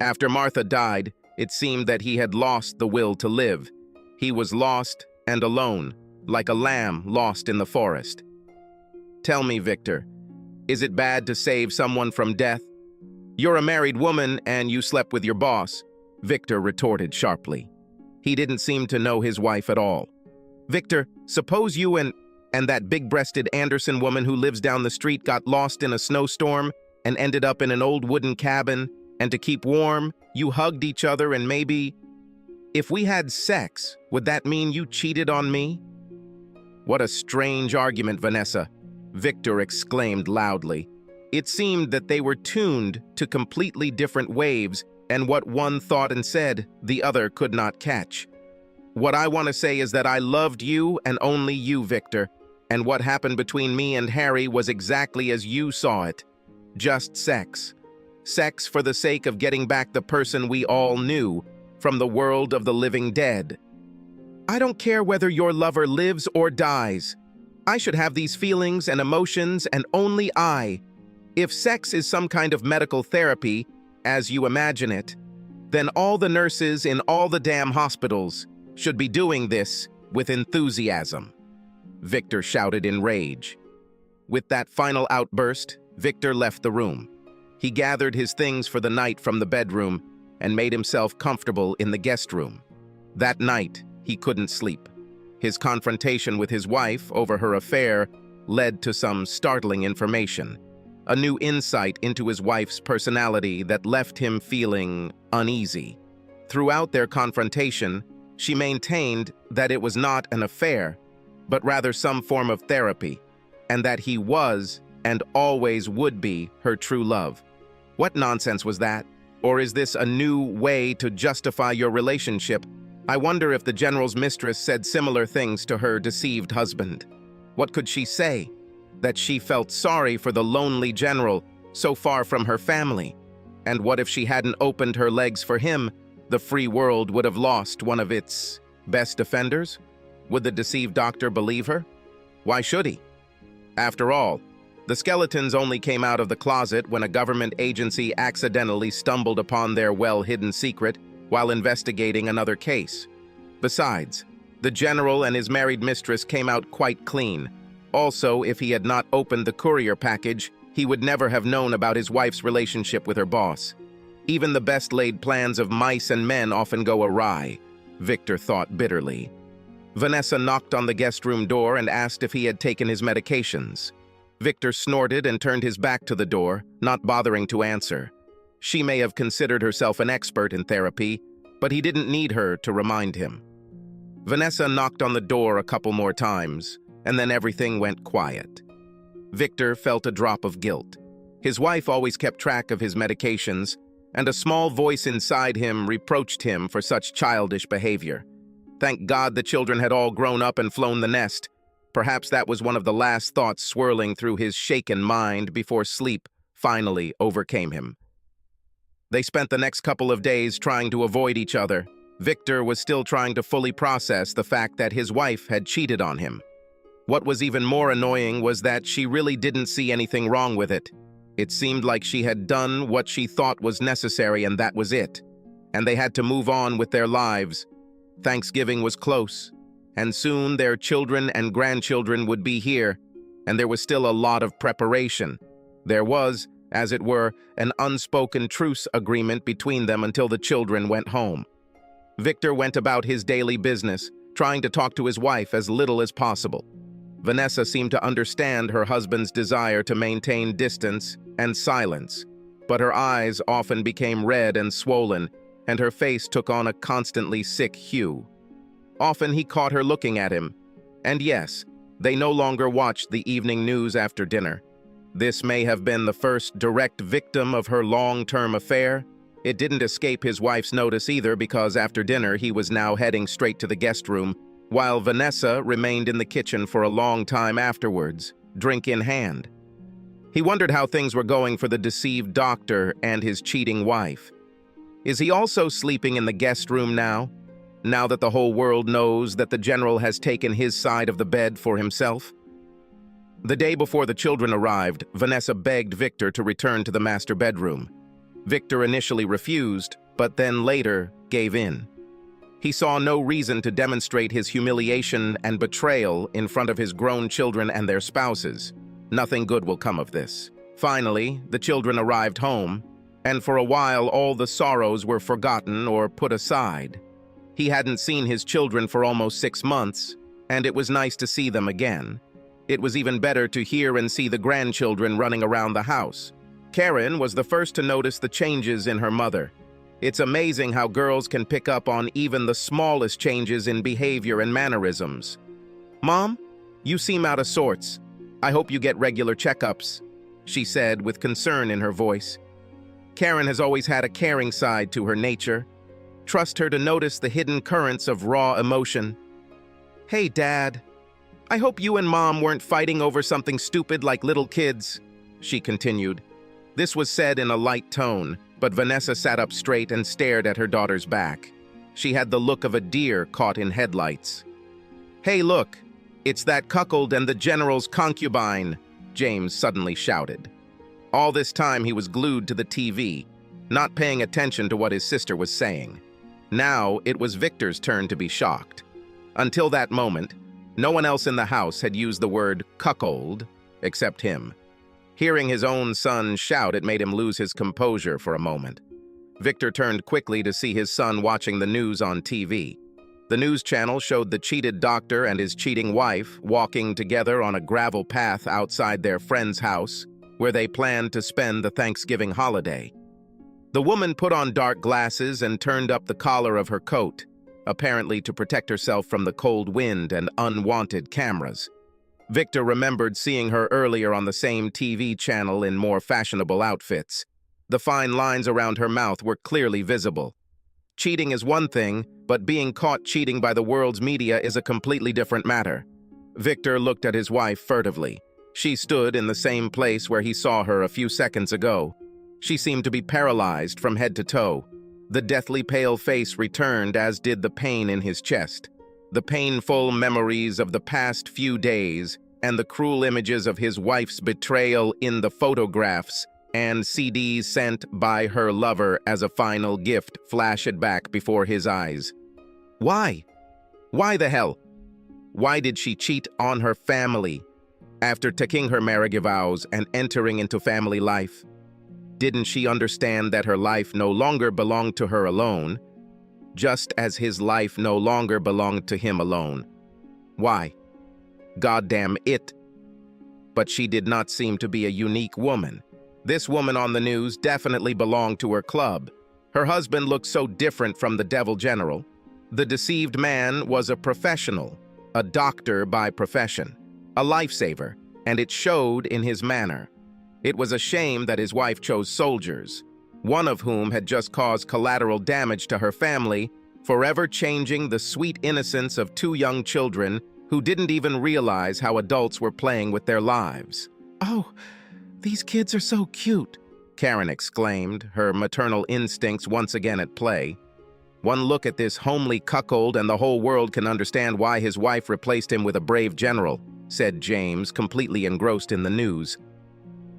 After Martha died, it seemed that he had lost the will to live. He was lost and alone, like a lamb lost in the forest." "Tell me, Victor, is it bad to save someone from death?" "You're a married woman and you slept with your boss," Victor retorted sharply. He didn't seem to know his wife at all. "Victor, suppose you and that big-breasted Anderson woman who lives down the street got lost in a snowstorm and ended up in an old wooden cabin, and to keep warm, you hugged each other and maybe... If we had sex, would that mean you cheated on me?" "What a strange argument, Vanessa," Victor exclaimed loudly. It seemed that they were tuned to completely different waves, and what one thought and said, the other could not catch. "What I want to say is that I loved you and only you, Victor, and what happened between me and Harry was exactly as you saw it. Just sex. Sex for the sake of getting back the person we all knew from the world of the living dead. I don't care whether your lover lives or dies. I should have these feelings and emotions, and only I. If sex is some kind of medical therapy, as you imagine it, then all the nurses in all the damn hospitals should be doing this with enthusiasm," Victor shouted in rage. With that final outburst, Victor left the room. He gathered his things for the night from the bedroom and made himself comfortable in the guest room. That night, he couldn't sleep. His confrontation with his wife over her affair led to some startling information, a new insight into his wife's personality that left him feeling uneasy. Throughout their confrontation, she maintained that it was not an affair, but rather some form of therapy, and that he was and always would be her true love. What nonsense was that? Or is this a new way to justify your relationship? I wonder if the general's mistress said similar things to her deceived husband. What could she say? That she felt sorry for the lonely general, so far from her family. And what if she hadn't opened her legs for him? The free world would have lost one of its best defenders? Would the deceived doctor believe her? Why should he? After all, the skeletons only came out of the closet when a government agency accidentally stumbled upon their well-hidden secret while investigating another case. Besides, the general and his married mistress came out quite clean. Also, if he had not opened the courier package, he would never have known about his wife's relationship with her boss. Even the best-laid plans of mice and men often go awry, Victor thought bitterly. Vanessa knocked on the guest room door and asked if he had taken his medications. Victor snorted and turned his back to the door, not bothering to answer. She may have considered herself an expert in therapy, but he didn't need her to remind him. Vanessa knocked on the door a couple more times, and then everything went quiet. Victor felt a drop of guilt. His wife always kept track of his medications, and a small voice inside him reproached him for such childish behavior. Thank God the children had all grown up and flown the nest. Perhaps that was one of the last thoughts swirling through his shaken mind before sleep finally overcame him. They spent the next couple of days trying to avoid each other. Victor was still trying to fully process the fact that his wife had cheated on him. What was even more annoying was that she really didn't see anything wrong with it. It seemed like she had done what she thought was necessary and that was it. And they had to move on with their lives. Thanksgiving was close. and soon their children and grandchildren would be here, and there was still a lot of preparation. There was, as it were, an unspoken truce agreement between them until the children went home. Victor went about his daily business, trying to talk to his wife as little as possible. Vanessa seemed to understand her husband's desire to maintain distance and silence, but her eyes often became red and swollen, and her face took on a constantly sick hue. Often he caught her looking at him, and yes, they no longer watched the evening news after dinner. This may have been the first direct victim of her long-term affair. It didn't escape his wife's notice either, because after dinner he was now heading straight to the guest room, while Vanessa remained in the kitchen for a long time afterwards, drink in hand. He wondered how things were going for the deceived doctor and his cheating wife. Is he also sleeping in the guest room now that the whole world knows that the general has taken his side of the bed for himself? The day before the children arrived, Vanessa begged Victor to return to the master bedroom. Victor initially refused, but then later gave in. He saw no reason to demonstrate his humiliation and betrayal in front of his grown children and their spouses. Nothing good will come of this. Finally, the children arrived home, and for a while all the sorrows were forgotten or put aside. He hadn't seen his children for almost 6 months, and it was nice to see them again. It was even better to hear and see the grandchildren running around the house. Karen was the first to notice the changes in her mother. It's amazing how girls can pick up on even the smallest changes in behavior and mannerisms. "Mom, you seem out of sorts. I hope you get regular checkups," she said with concern in her voice. Karen has always had a caring side to her nature. Trust her to notice the hidden currents of raw emotion. "Hey, Dad. I hope you and Mom weren't fighting over something stupid like little kids," she continued. This was said in a light tone, but Vanessa sat up straight and stared at her daughter's back. She had the look of a deer caught in headlights. "Hey, look, it's that cuckold and the general's concubine," James suddenly shouted. All this time he was glued to the TV, not paying attention to what his sister was saying. Now it was Victor's turn to be shocked. Until that moment, no one else in the house had used the word cuckold except him. Hearing his own son shout, it made him lose his composure for a moment. Victor turned quickly to see his son watching the news on TV. The news channel showed the cheated doctor and his cheating wife walking together on a gravel path outside their friend's house, where they planned to spend the Thanksgiving holiday. The woman put on dark glasses and turned up the collar of her coat, apparently to protect herself from the cold wind and unwanted cameras. Victor remembered seeing her earlier on the same TV channel in more fashionable outfits. The fine lines around her mouth were clearly visible. Cheating is one thing, but being caught cheating by the world's media is a completely different matter. Victor looked at his wife furtively. She stood in the same place where he saw her a few seconds ago. She seemed to be paralyzed from head to toe. The deathly pale face returned, as did the pain in his chest. The painful memories of the past few days and the cruel images of his wife's betrayal in the photographs and CDs sent by her lover as a final gift flashed back before his eyes. Why? Why the hell? Why did she cheat on her family after taking her marriage vows and entering into family life? Didn't she understand that her life no longer belonged to her alone, just as his life no longer belonged to him alone? Why? Goddamn it. But she did not seem to be a unique woman. This woman on the news definitely belonged to her club. Her husband looked so different from the devil general. The deceived man was a professional, a doctor by profession, a lifesaver, and it showed in his manner. It was a shame that his wife chose soldiers, one of whom had just caused collateral damage to her family, forever changing the sweet innocence of 2 young children who didn't even realize how adults were playing with their lives. "Oh, these kids are so cute," Karen exclaimed, her maternal instincts once again at play. One look at this homely cuckold and the whole world can understand why his wife replaced him with a brave general, said James, completely engrossed in the news.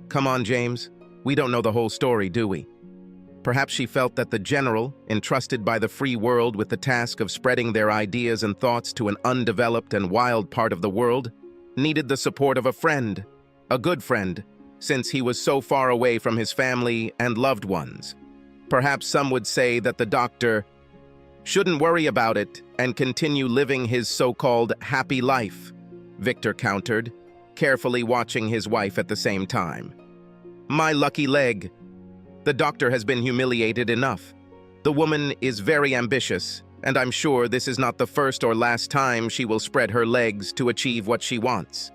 "Come on, James. We don't know the whole story, do we?" Perhaps she felt that the general, entrusted by the free world with the task of spreading their ideas and thoughts to an undeveloped and wild part of the world, needed the support of a friend, a good friend, since he was so far away from his family and loved ones. Perhaps some would say that the doctor shouldn't worry about it and continue living his so-called happy life, Victor countered, carefully watching his wife at the same time. My lucky leg. The doctor has been humiliated enough. The woman is very ambitious, and I'm sure this is not the first or last time she will spread her legs to achieve what she wants.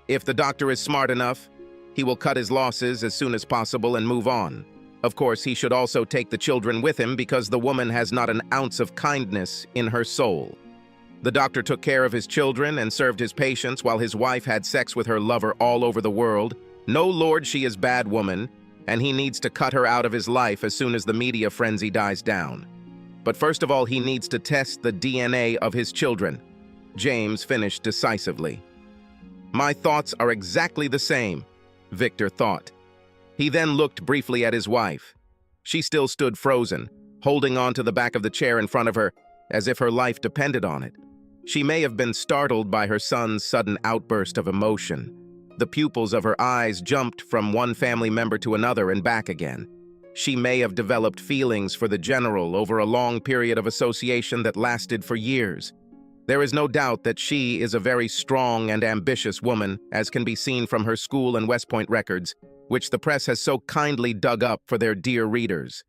If the doctor is smart enough, he will cut his losses as soon as possible and move on. Of course, he should also take the children with him because the woman has not an ounce of kindness in her soul. The doctor took care of his children and served his patients while his wife had sex with her lover all over the world. No, Lord, she is bad woman, and he needs to cut her out of his life as soon as the media frenzy dies down. But first of all, he needs to test the DNA of his children. James finished decisively. My thoughts are exactly the same, Victor thought. He then looked briefly at his wife. She still stood frozen, holding on to the back of the chair in front of her, as if her life depended on it. She may have been startled by her son's sudden outburst of emotion. The pupils of her eyes jumped from one family member to another and back again. She may have developed feelings for the general over a long period of association that lasted for years. There is no doubt that she is a very strong and ambitious woman, as can be seen from her school and West Point records, which the press has so kindly dug up for their dear readers.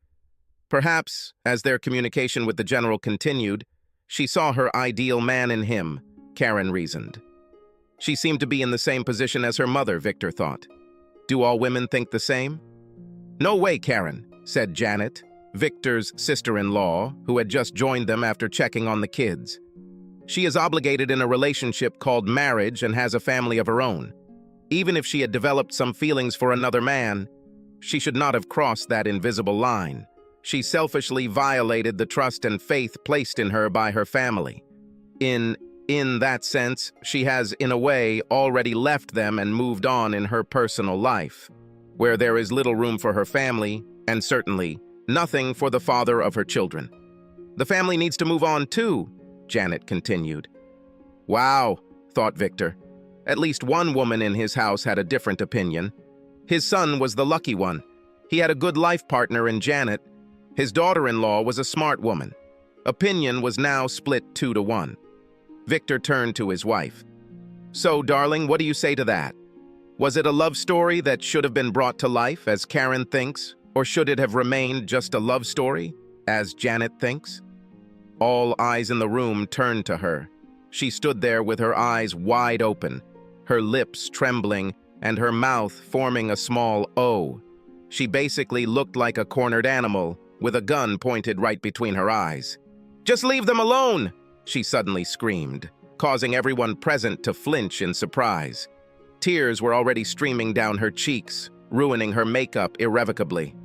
Perhaps, as their communication with the general continued, she saw her ideal man in him, Karen reasoned. She seemed to be in the same position as her mother, Victor thought. Do all women think the same? No way, Karen, said Janet, Victor's sister-in-law, who had just joined them after checking on the kids. She is obligated in a relationship called marriage and has a family of her own. Even if she had developed some feelings for another man, she should not have crossed that invisible line. She selfishly violated the trust and faith placed in her by her family. In that sense, she has, in a way, already left them and moved on in her personal life, where there is little room for her family, and certainly nothing for the father of her children. The family needs to move on too, Janet continued. Wow, thought Victor. At least one woman in his house had a different opinion. His son was the lucky one. He had a good life partner in Janet. His daughter-in-law was a smart woman. Opinion was now split 2-1. Victor turned to his wife. So, darling, what do you say to that? Was it a love story that should have been brought to life, as Karen thinks, or should it have remained just a love story, as Janet thinks? All eyes in the room turned to her. She stood there with her eyes wide open, her lips trembling, and her mouth forming a small O. She basically looked like a cornered animal, with a gun pointed right between her eyes. Just leave them alone! She suddenly screamed, causing everyone present to flinch in surprise. Tears were already streaming down her cheeks, ruining her makeup irrevocably.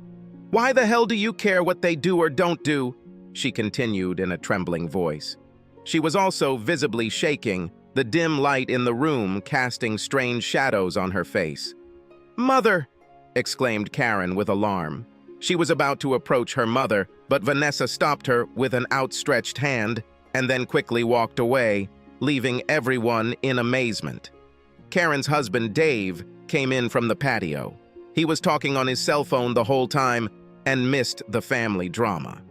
Why the hell do you care what they do or don't do? She continued in a trembling voice. She was also visibly shaking, the dim light in the room casting strange shadows on her face. Mother! Exclaimed Karen with alarm. She was about to approach her mother, but Vanessa stopped her with an outstretched hand and then quickly walked away, leaving everyone in amazement. Karen's husband, Dave, came in from the patio. He was talking on his cell phone the whole time and missed the family drama.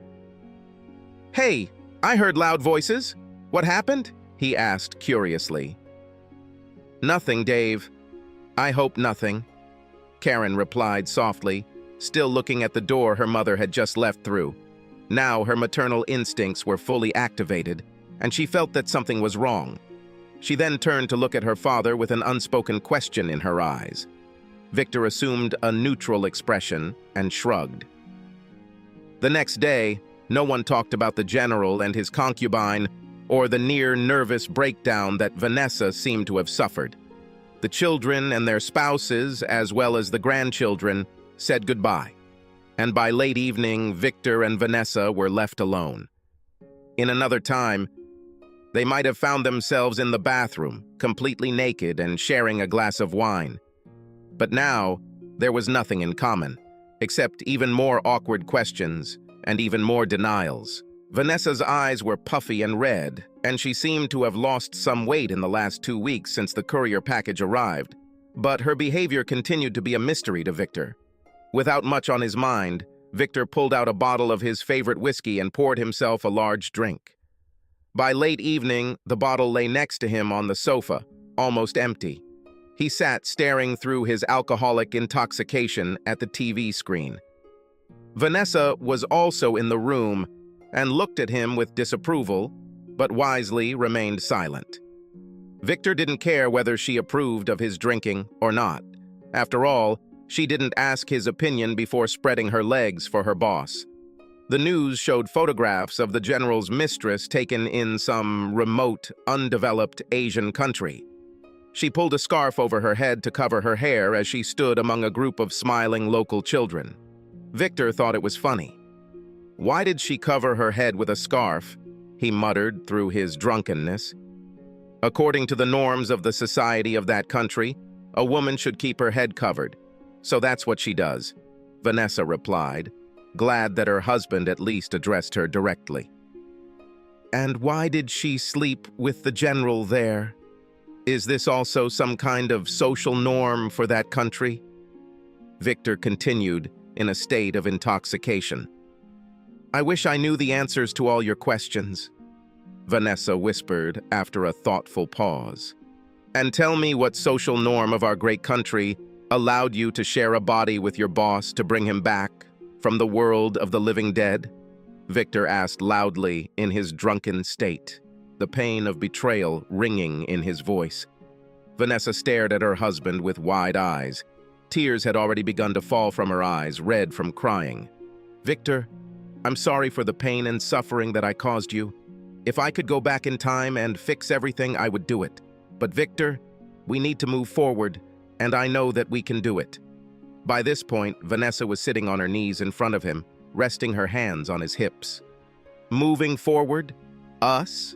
Hey, I heard loud voices. What happened? He asked curiously. Nothing, Dave. I hope nothing, Karen replied softly, still looking at the door her mother had just left through. Now her maternal instincts were fully activated, and she felt that something was wrong. She then turned to look at her father with an unspoken question in her eyes. Victor assumed a neutral expression and shrugged. The next day, no one talked about the general and his concubine or the near-nervous breakdown that Vanessa seemed to have suffered. The children and their spouses, as well as the grandchildren, said goodbye. And by late evening, Victor and Vanessa were left alone. In another time, they might have found themselves in the bathroom, completely naked and sharing a glass of wine. But now, there was nothing in common. except even more awkward questions and even more denials. Vanessa's eyes were puffy and red, and she seemed to have lost some weight in the last 2 weeks since the courier package arrived. But her behavior continued to be a mystery to Victor. Without much on his mind, Victor pulled out a bottle of his favorite whiskey and poured himself a large drink. By late evening, the bottle lay next to him on the sofa, almost empty. He sat staring through his alcoholic intoxication at the TV screen. Vanessa was also in the room and looked at him with disapproval, but wisely remained silent. Victor didn't care whether she approved of his drinking or not. After all, she didn't ask his opinion before spreading her legs for her boss. The news showed photographs of the general's mistress taken in some remote, undeveloped Asian country. She pulled a scarf over her head to cover her hair as she stood among a group of smiling local children. Victor thought it was funny. Why did she cover her head with a scarf? He muttered through his drunkenness. According to the norms of the society of that country, a woman should keep her head covered. So that's what she does, Vanessa replied, glad that her husband at least addressed her directly. And why did she sleep with the general there? Is this also some kind of social norm for that country? Victor continued in a state of intoxication. I wish I knew the answers to all your questions, Vanessa whispered after a thoughtful pause. And tell me what social norm of our great country allowed you to share a body with your boss to bring him back from the world of the living dead? Victor asked loudly in his drunken state, the pain of betrayal ringing in his voice. Vanessa stared at her husband with wide eyes. Tears had already begun to fall from her eyes, red from crying. Victor, I'm sorry for the pain and suffering that I caused you. If I could go back in time and fix everything, I would do it. But Victor, we need to move forward, and I know that we can do it. By this point, Vanessa was sitting on her knees in front of him, resting her hands on his hips. Moving forward? Us?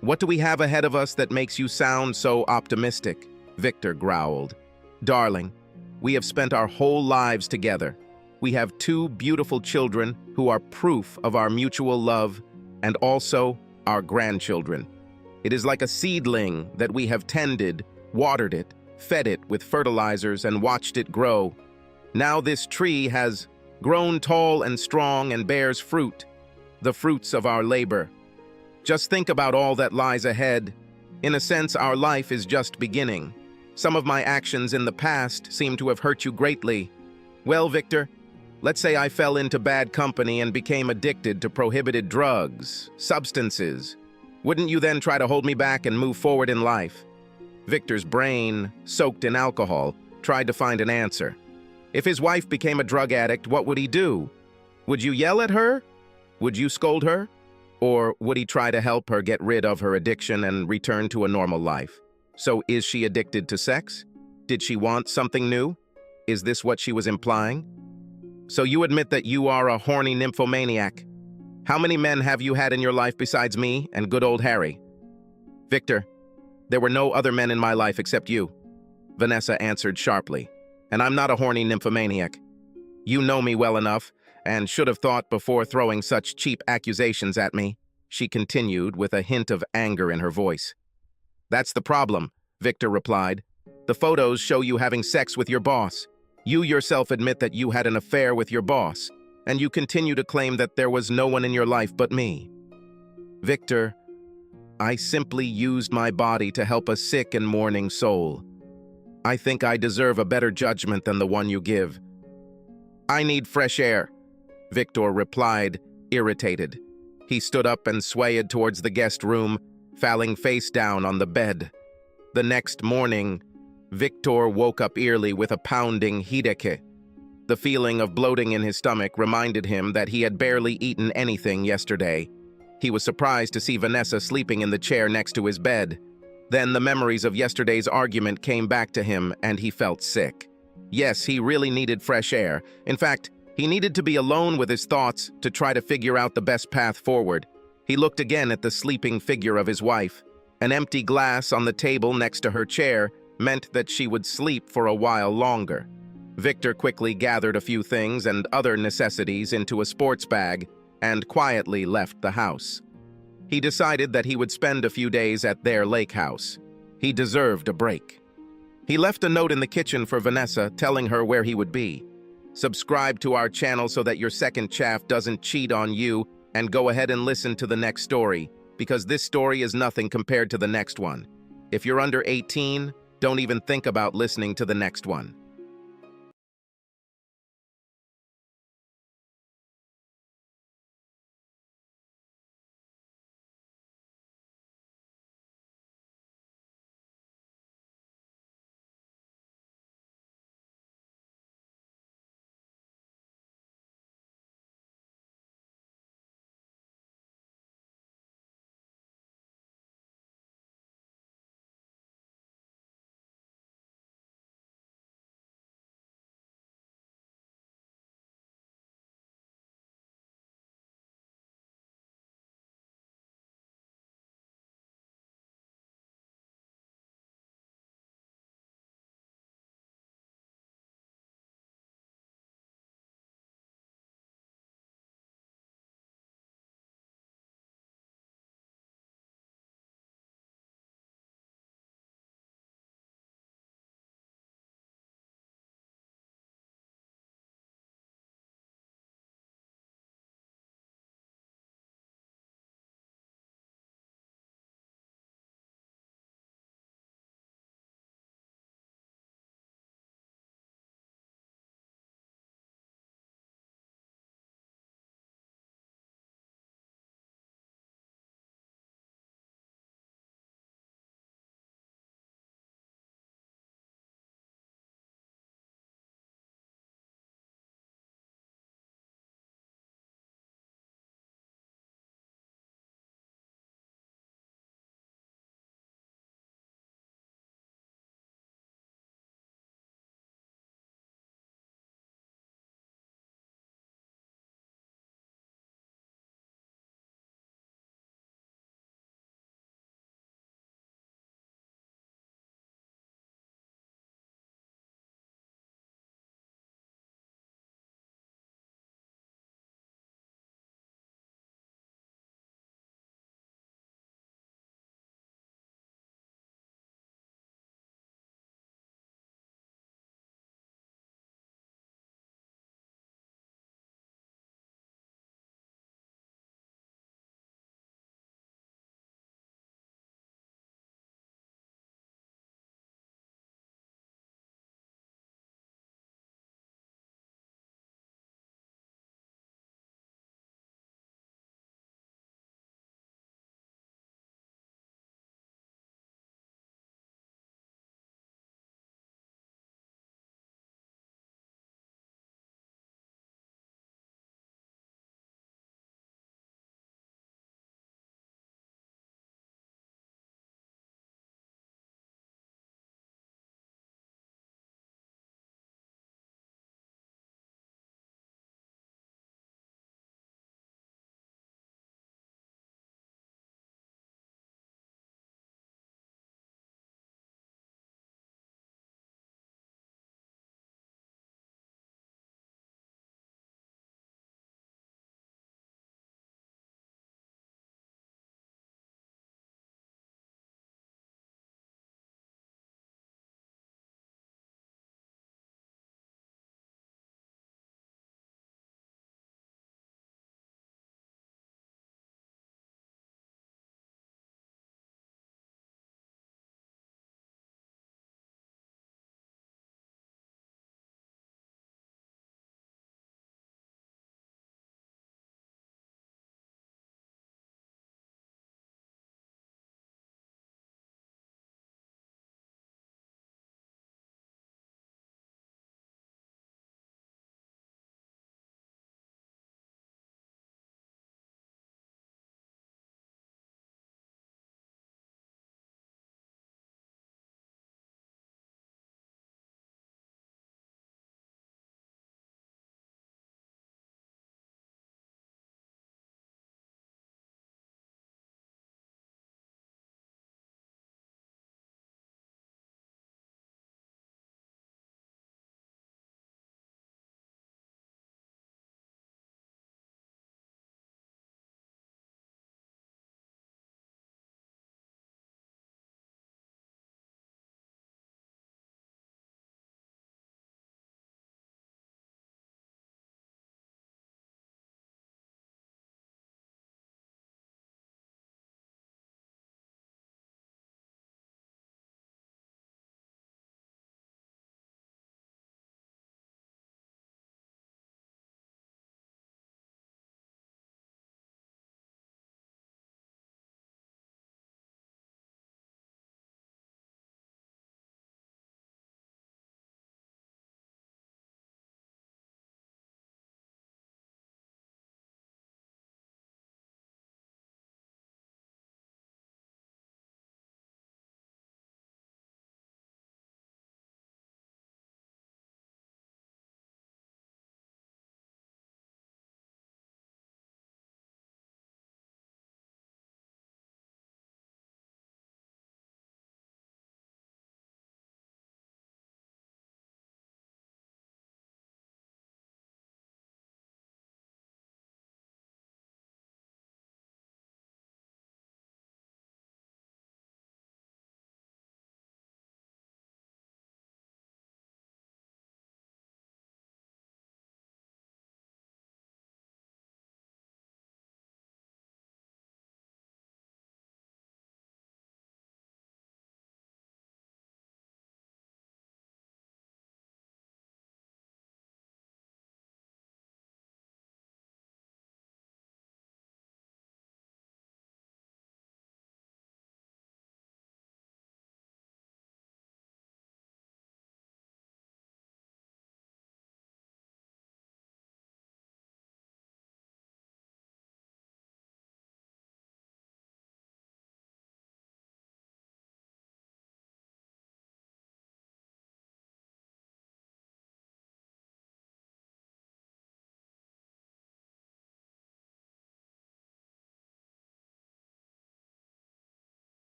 What do we have ahead of us that makes you sound so optimistic? Victor growled. Darling, we have spent our whole lives together. We have 2 beautiful children who are proof of our mutual love, and also our grandchildren. It is like a seedling that we have tended, watered it, fed it with fertilizers, and watched it grow. Now this tree has grown tall and strong and bears fruit, the fruits of our labor. Just think about all that lies ahead. In a sense, our life is just beginning. Some of my actions in the past seem to have hurt you greatly. Well, Victor, let's say I fell into bad company and became addicted to prohibited drugs, substances. Wouldn't you then try to hold me back and move forward in life? Victor's brain, soaked in alcohol, tried to find an answer. If his wife became a drug addict, what would he do? Would you yell at her? Would you scold her? Or would he try to help her get rid of her addiction and return to a normal life? So is she addicted to sex? Did she want something new? Is this what she was implying? So you admit that you are a horny nymphomaniac. How many men have you had in your life besides me and good old Harry? Victor, there were no other men in my life except you, Vanessa answered sharply. And I'm not a horny nymphomaniac. You know me well enough, and should have thought before throwing such cheap accusations at me, she continued with a hint of anger in her voice. That's the problem, Victor replied. The photos show you having sex with your boss. You yourself admit that you had an affair with your boss, and you continue to claim that there was no one in your life but me. Victor, I simply used my body to help a sick and mourning soul. I think I deserve a better judgment than the one you give. I need fresh air, Victor replied, irritated. He stood up and swayed towards the guest room, falling face down on the bed. The next morning, Victor woke up early with a pounding headache. The feeling of bloating in his stomach reminded him that he had barely eaten anything yesterday. He was surprised to see Vanessa sleeping in the chair next to his bed. Then the memories of yesterday's argument came back to him, and he felt sick. Yes, he really needed fresh air. In fact, he needed to be alone with his thoughts to try to figure out the best path forward. He looked again at the sleeping figure of his wife. An empty glass on the table next to her chair meant that she would sleep for a while longer. Victor quickly gathered a few things and other necessities into a sports bag and quietly left the house. He decided that he would spend a few days at their lake house. He deserved a break. He left a note in the kitchen for Vanessa telling her where he would be. Subscribe to our channel so that your second chaff doesn't cheat on you, and go ahead and listen to the next story, because this story is nothing compared to the next one. If you're under 18, don't even think about listening to the next one.